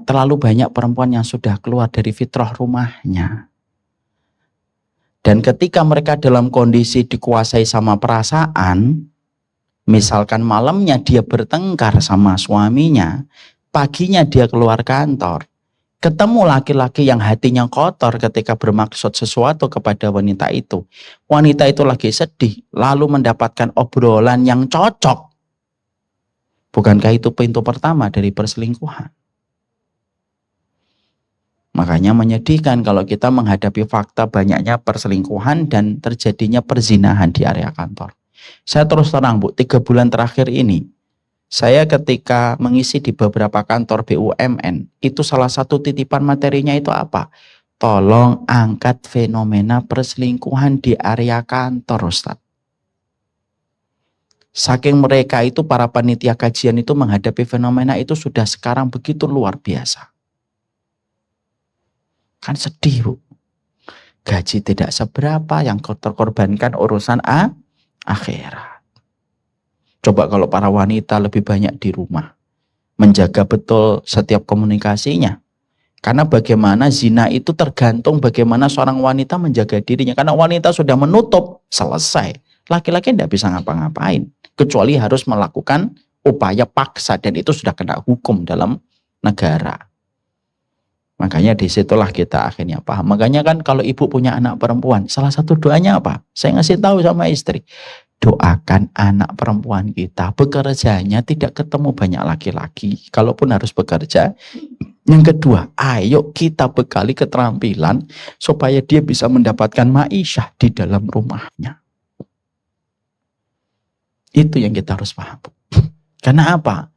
Terlalu banyak perempuan yang sudah keluar dari fitrah rumahnya. Dan ketika mereka dalam kondisi dikuasai sama perasaan, misalkan malamnya dia bertengkar sama suaminya, paginya dia keluar kantor, ketemu laki-laki yang hatinya kotor ketika bermaksud sesuatu kepada wanita itu. Wanita itu lagi sedih, lalu mendapatkan obrolan yang cocok. Bukankah itu pintu pertama dari perselingkuhan? Makanya menyedihkan kalau kita menghadapi fakta banyaknya perselingkuhan dan terjadinya perzinahan di area kantor. Saya terus terang Bu, 3 bulan terakhir ini, saya ketika mengisi di beberapa kantor BUMN, itu salah satu titipan materinya itu apa? Tolong angkat fenomena perselingkuhan di area kantor, Ustadz. Saking mereka itu, para panitia kajian itu menghadapi fenomena itu sudah sekarang begitu luar biasa. Kan sedih Bu. Gaji tidak seberapa, yang terkorbankan urusan akhirat. Coba kalau para wanita lebih banyak di rumah, menjaga betul setiap komunikasinya. Karena bagaimana zina itu tergantung bagaimana seorang wanita menjaga dirinya. Karena wanita sudah menutup, selesai. Laki-laki tidak bisa ngapa-ngapain. Kecuali harus melakukan upaya paksa, dan itu sudah kena hukum dalam negara. Makanya disitulah kita akhirnya paham. Makanya kan kalau ibu punya anak perempuan, salah satu doanya apa? Saya ngasih tahu sama istri. Doakan anak perempuan kita bekerjanya tidak ketemu banyak laki-laki. Kalaupun harus bekerja, Yang kedua, ayo kita bekali keterampilan supaya dia bisa mendapatkan ma'isyah di dalam rumahnya. Itu yang kita harus paham. Karena apa?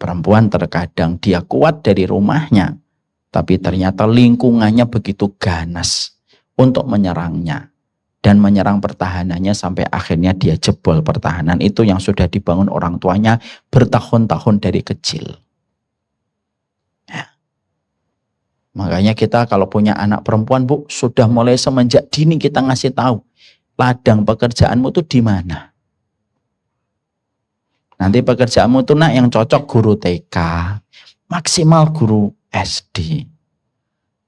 Perempuan terkadang dia kuat dari rumahnya, tapi ternyata lingkungannya begitu ganas untuk menyerangnya. Dan menyerang pertahanannya sampai akhirnya dia jebol pertahanan itu yang sudah dibangun orang tuanya bertahun-tahun dari kecil. Makanya kita kalau punya anak perempuan, Bu, sudah mulai semenjak dini kita ngasih tahu ladang pekerjaanmu tuh di mana. Nanti pekerjaanmu tuh nak yang cocok guru TK, maksimal guru SD.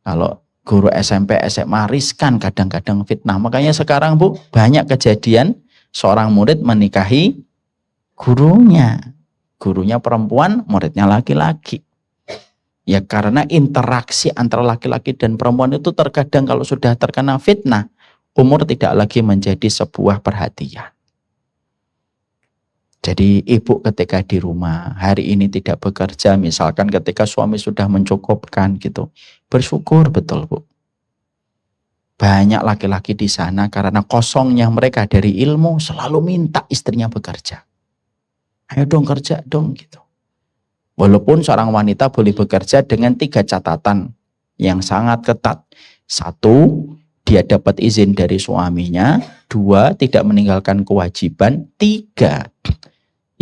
Kalau guru SMP, SMA riskan kadang-kadang fitnah. Makanya sekarang, Bu, banyak kejadian seorang murid menikahi gurunya. Gurunya perempuan, muridnya laki-laki. Ya karena interaksi antara laki-laki dan perempuan itu terkadang kalau sudah terkena fitnah, umur tidak lagi menjadi sebuah perhatian. Jadi ibu ketika di rumah hari ini tidak bekerja, misalkan ketika suami sudah mencukupkan gitu, bersyukur betul, Bu. Banyak laki-laki di sana karena kosongnya mereka dari ilmu selalu minta istrinya bekerja. Ayo dong kerja dong gitu. Walaupun seorang wanita boleh bekerja dengan 3 catatan yang sangat ketat. 1, dia dapat izin dari suaminya. 2, tidak meninggalkan kewajiban. 3,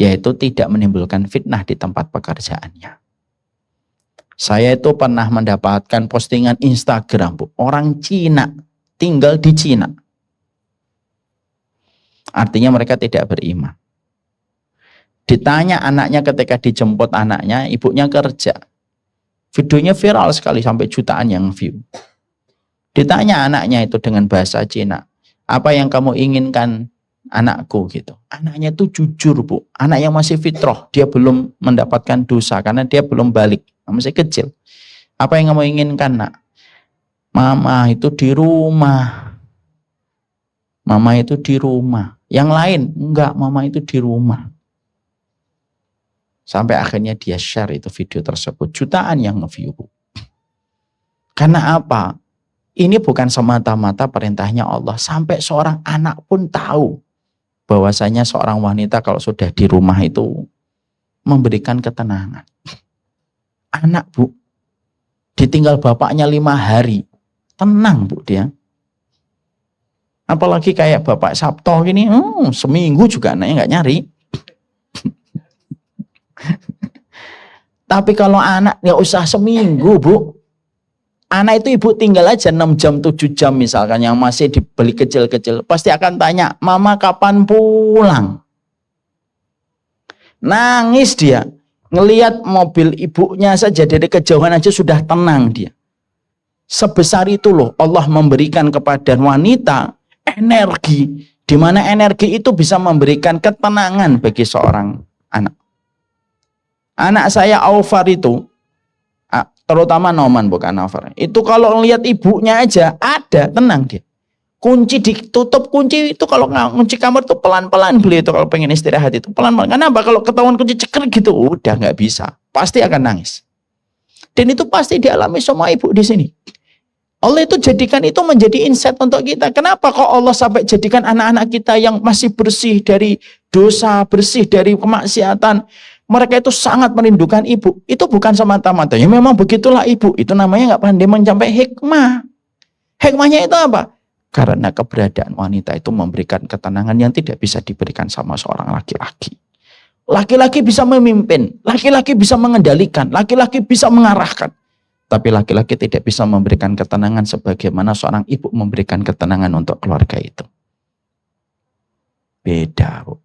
yaitu tidak menimbulkan fitnah di tempat pekerjaannya. Saya itu pernah mendapatkan postingan Instagram, Bu. Orang Cina tinggal di Cina. Artinya mereka tidak beriman. Ditanya anaknya ketika dijemput anaknya, ibunya kerja. Videonya viral sekali sampai jutaan yang view. Ditanya anaknya itu dengan bahasa Cina, apa yang kamu inginkan anakku gitu. Anaknya itu jujur, Bu. Anak yang masih fitrah, dia belum mendapatkan dosa karena dia belum balik, masih kecil. Apa yang kamu inginkan, nak? Mama itu di rumah. Mama itu di rumah. Yang lain, enggak, mama itu di rumah. Sampai akhirnya dia share itu video tersebut. Jutaan yang nge-view. Karena apa? Ini bukan semata-mata perintahnya Allah. Sampai seorang anak pun tahu bahwasanya seorang wanita kalau sudah di rumah itu memberikan ketenangan. Anak, Bu, ditinggal bapaknya 5 hari. Tenang, Bu, dia. Apalagi kayak Bapak Sabto gini, seminggu juga anaknya nggak nyari. Tapi kalau anak ya usah seminggu, Bu. Anak itu ibu tinggal aja 6 jam, 7 jam misalkan yang masih dibeli kecil-kecil. Pasti akan tanya, mama kapan pulang? Nangis dia. Ngelihat mobil ibunya saja dari kejauhan aja sudah tenang dia. Sebesar itu loh Allah memberikan kepada wanita energi. Di mana energi itu bisa memberikan ketenangan bagi seorang anak. Anak saya Aufar itu, terutama Noman bukan Aufar, itu kalau lihat ibunya aja ada, tenang dia. Kunci ditutup, kunci itu kalau kunci kamar tuh pelan-pelan beli itu kalau pengen istirahat itu pelan-pelan. Kenapa? Kalau ketahuan kunci ceker gitu, udah nggak bisa, pasti akan nangis. Dan itu pasti dialami semua ibu di sini. Allah itu jadikan itu menjadi insight untuk kita. Kenapa kok Allah sampai jadikan anak-anak kita yang masih bersih dari dosa, bersih dari kemaksiatan, mereka itu sangat merindukan ibu. Itu bukan semata-mata. Ya memang begitulah ibu. Itu namanya nggak pandai mencapai hikmah. Hikmahnya itu apa? Karena keberadaan wanita itu memberikan ketenangan yang tidak bisa diberikan sama seorang laki-laki. Laki-laki bisa memimpin. Laki-laki bisa mengendalikan. Laki-laki bisa mengarahkan. Tapi laki-laki tidak bisa memberikan ketenangan sebagaimana seorang ibu memberikan ketenangan untuk keluarga itu. Beda, Bu.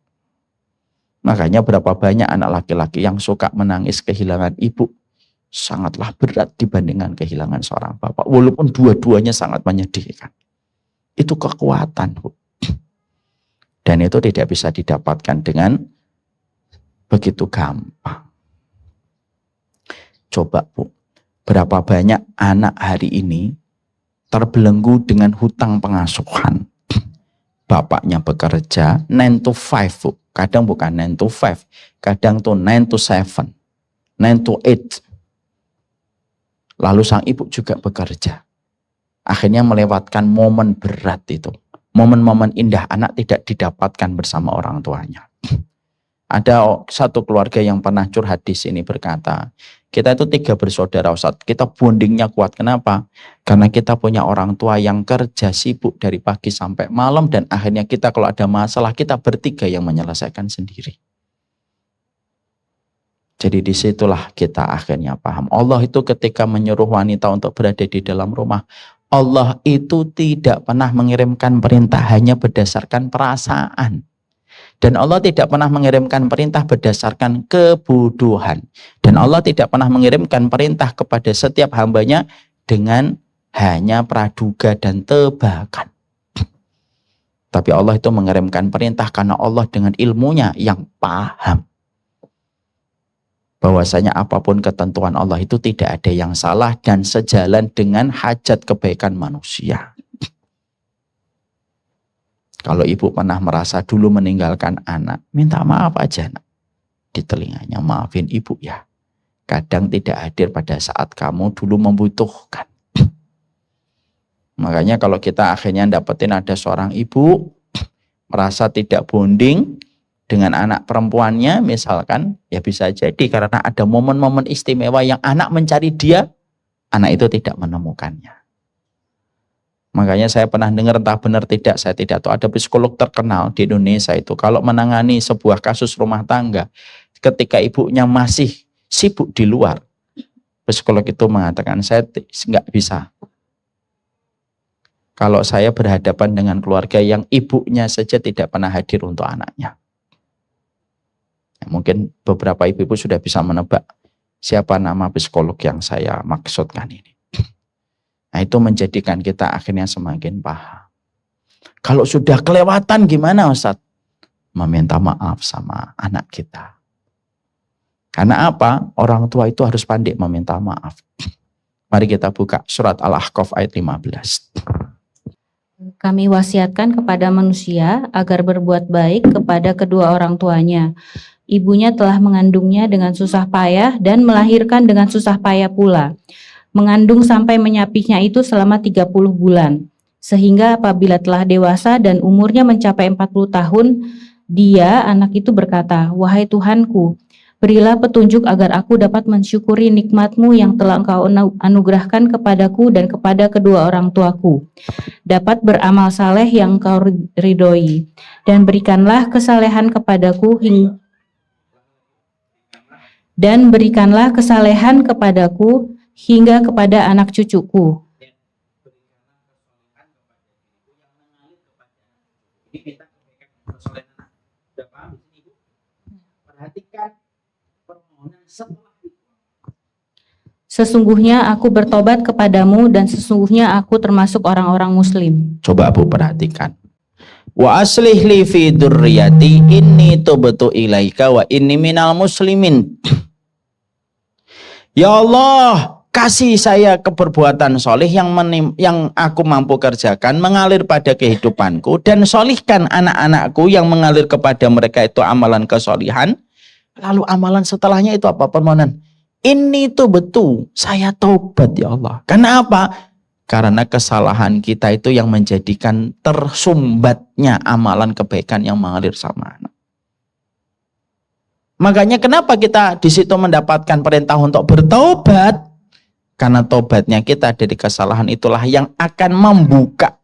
Makanya berapa banyak anak laki-laki yang suka menangis kehilangan ibu. Sangatlah berat dibandingkan kehilangan seorang bapak. Walaupun dua-duanya sangat menyedihkan. Itu kekuatan, Bu. Dan itu tidak bisa didapatkan dengan begitu gampang. Coba, Bu. Berapa banyak anak hari ini terbelenggu dengan hutang pengasuhan. Bapaknya bekerja 9 to 5, Bu. Kadang bukan 9 to 5, kadang tuh 9 to 7, 9 to 8. Lalu sang ibu juga bekerja. Akhirnya melewatkan momen berat itu. Momen-momen indah anak tidak didapatkan bersama orang tuanya. Ada satu keluarga yang pernah curhat di sini berkata, kita itu 3 bersaudara Ustaz, kita bondingnya kuat. Kenapa? Karena kita punya orang tua yang kerja sibuk dari pagi sampai malam dan akhirnya kita kalau ada masalah kita bertiga yang menyelesaikan sendiri. Jadi disitulah kita akhirnya paham. Allah itu ketika menyuruh wanita untuk berada di dalam rumah, Allah itu tidak pernah mengirimkan perintah hanya berdasarkan perasaan. Dan Allah tidak pernah mengirimkan perintah berdasarkan kebodohan. Dan Allah tidak pernah mengirimkan perintah kepada setiap hambanya dengan hanya praduga dan tebakan. Tapi Allah itu mengirimkan perintah karena Allah dengan ilmunya yang paham. Bahwasanya apapun ketentuan Allah itu tidak ada yang salah dan sejalan dengan hajat kebaikan manusia. Kalau ibu pernah merasa dulu meninggalkan anak, minta maaf aja nak. Di telinganya, maafin ibu ya. Kadang tidak hadir pada saat kamu dulu membutuhkan. Makanya kalau kita akhirnya dapetin ada seorang ibu, merasa tidak bonding dengan anak perempuannya misalkan, ya bisa jadi karena ada momen-momen istimewa yang anak mencari dia, anak itu tidak menemukannya. Makanya saya pernah dengar, entah benar tidak, saya tidak tahu, ada psikolog terkenal di Indonesia itu kalau menangani sebuah kasus rumah tangga ketika ibunya masih sibuk di luar, psikolog itu mengatakan saya nggak bisa. Kalau saya berhadapan dengan keluarga yang ibunya saja tidak pernah hadir untuk anaknya. Mungkin beberapa ibu-ibu sudah bisa menebak siapa nama psikolog yang saya maksudkan ini. Nah itu menjadikan kita akhirnya semakin paham. Kalau sudah kelewatan gimana Ustaz? Meminta maaf sama anak kita. Karena apa? Orang tua itu harus pandai meminta maaf. Mari kita buka surat Al-Ahqaf ayat 15. Kami wasiatkan kepada manusia agar berbuat baik kepada kedua orang tuanya. Ibunya telah mengandungnya dengan susah payah dan melahirkan dengan susah payah pula. Mengandung sampai menyapihnya itu selama 30 bulan. Sehingga apabila telah dewasa dan umurnya mencapai 40 tahun, dia, anak itu berkata, "Wahai Tuhanku, berilah petunjuk agar aku dapat mensyukuri nikmat-Mu yang telah Engkau anugerahkan kepadaku dan kepada kedua orang tuaku. Dapat beramal saleh yang Engkau ridhoi. Dan berikanlah kesalehan kepadaku hingga kepada anak cucuku." Sesungguhnya aku bertobat kepadamu dan sesungguhnya aku termasuk orang-orang muslim. Coba Abu perhatikan. Wa aslih li fi dzurriyyati inni tubtu ilaika wa inni minal muslimin. Ya Allah, kasih saya keperbuatan soleh yang aku mampu kerjakan mengalir pada kehidupanku dan solihkan anak-anakku yang mengalir kepada mereka itu amalan kesolihan. Lalu amalan setelahnya itu apa permohonan? Ini tuh betul, saya taubat ya Allah. Karena apa? Karena kesalahan kita itu yang menjadikan tersumbatnya amalan kebaikan yang mengalir sama anak. Makanya kenapa kita di situ mendapatkan perintah untuk bertaubat? Karena taubatnya kita dari kesalahan itulah yang akan membuka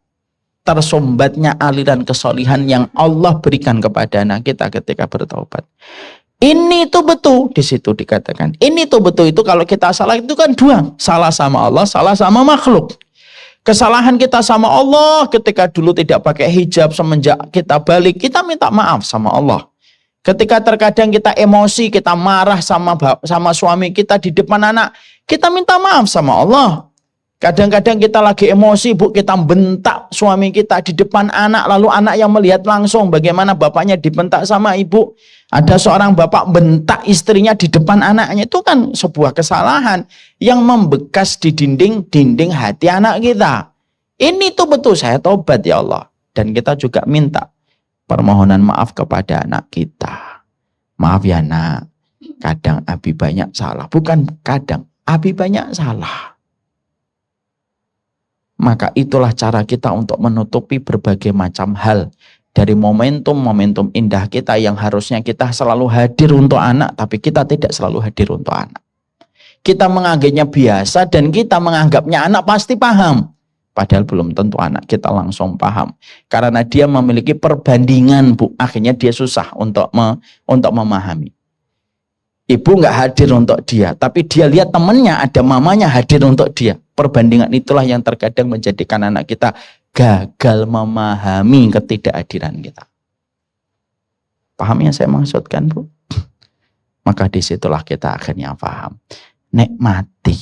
tersumbatnya aliran kesolihan yang Allah berikan kepada anak kita ketika bertaubat. Ini tuh betul, di situ dikatakan. Ini tuh betul itu kalau kita salah itu kan dua, salah sama Allah, salah sama makhluk. Kesalahan kita sama Allah ketika dulu tidak pakai hijab, semenjak kita balik kita minta maaf sama Allah. Ketika terkadang kita emosi, kita marah sama suami kita di depan anak, kita minta maaf sama Allah. Kadang-kadang kita lagi emosi, Bu, kita bentak suami kita di depan anak, lalu anak yang melihat langsung bagaimana bapaknya dibentak sama ibu. Ada seorang bapak bentak istrinya di depan anaknya, itu kan sebuah kesalahan yang membekas di dinding hati anak kita. Ini tuh betul, saya tobat ya Allah. Dan kita juga minta permohonan maaf kepada anak kita. Maaf ya nak, kadang Abi banyak salah. Bukan kadang, Abi banyak salah. Maka itulah cara kita untuk menutupi berbagai macam hal dari momentum-momentum indah kita yang harusnya kita selalu hadir untuk anak, tapi kita tidak selalu hadir untuk anak. Kita menganggapnya biasa dan kita menganggapnya anak pasti paham. Padahal belum tentu anak kita langsung paham. Karena dia memiliki perbandingan, Bu. Akhirnya dia susah untuk memahami. Ibu nggak hadir untuk dia, tapi dia lihat temannya ada mamanya hadir untuk dia. Perbandingan itulah yang terkadang menjadikan anak kita gagal memahami ketidakhadiran kita. Paham yang saya maksudkan, Bu? Maka disitulah kita akhirnya paham. Nikmati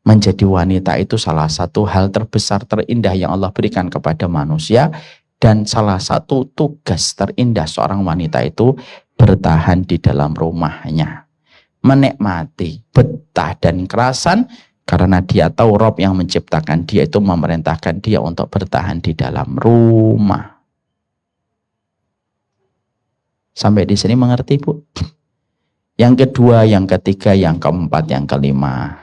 menjadi wanita itu salah satu hal terbesar terindah yang Allah berikan kepada manusia, dan salah satu tugas terindah seorang wanita itu bertahan di dalam rumahnya, menikmati betah dan kerasan karena dia tahu Rob yang menciptakan dia itu memerintahkan dia untuk bertahan di dalam rumah. Sampai di sini mengerti, Bu? Yang kedua, yang ketiga, yang keempat, yang kelima.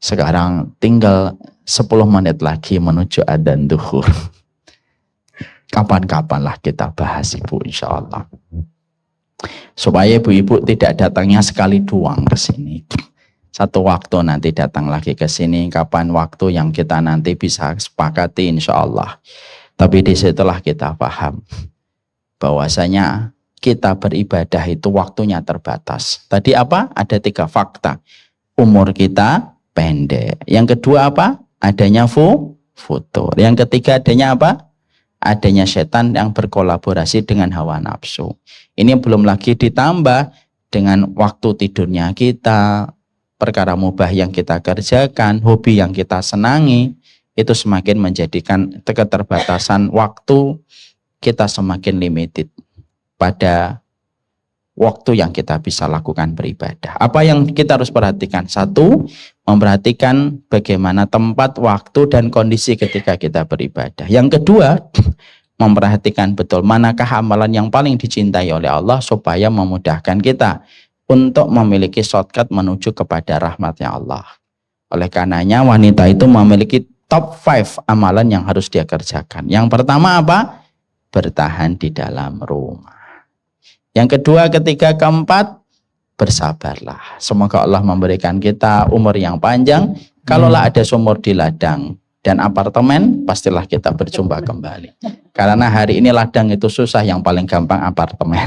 Sekarang tinggal 10 menit lagi menuju adzan zuhur. Kapan-kapanlah kita bahas, Ibu, insya Allah. Supaya ibu-ibu tidak datangnya sekali doang ke sini. Satu waktu nanti datang lagi ke sini, kapan waktu yang kita nanti bisa sepakati insya Allah. Tapi disitulah kita paham bahwasanya kita beribadah itu waktunya terbatas. Tadi apa? Ada 3 fakta. Umur kita pendek. Yang kedua apa? Adanya futur. Yang ketiga adanya apa? Adanya setan yang berkolaborasi dengan hawa nafsu. Ini belum lagi ditambah dengan waktu tidurnya kita, perkara mubah yang kita kerjakan, hobi yang kita senangi, itu semakin menjadikan keterbatasan waktu kita semakin limited pada waktu yang kita bisa lakukan beribadah. Apa yang kita harus perhatikan? 1, memperhatikan bagaimana tempat, waktu, dan kondisi ketika kita beribadah. Yang kedua, memperhatikan betul manakah amalan yang paling dicintai oleh Allah supaya memudahkan kita untuk memiliki shortcut menuju kepada rahmatnya Allah. Oleh karenanya wanita itu memiliki top 5 amalan yang harus dia kerjakan. Yang pertama apa? Bertahan di dalam rumah. Yang kedua, ketiga, keempat, bersabarlah. Semoga Allah memberikan kita umur yang panjang. Kalaulah ada sumur di ladang dan apartemen, pastilah kita berjumpa kembali. Karena hari ini ladang itu susah, yang paling gampang apartemen.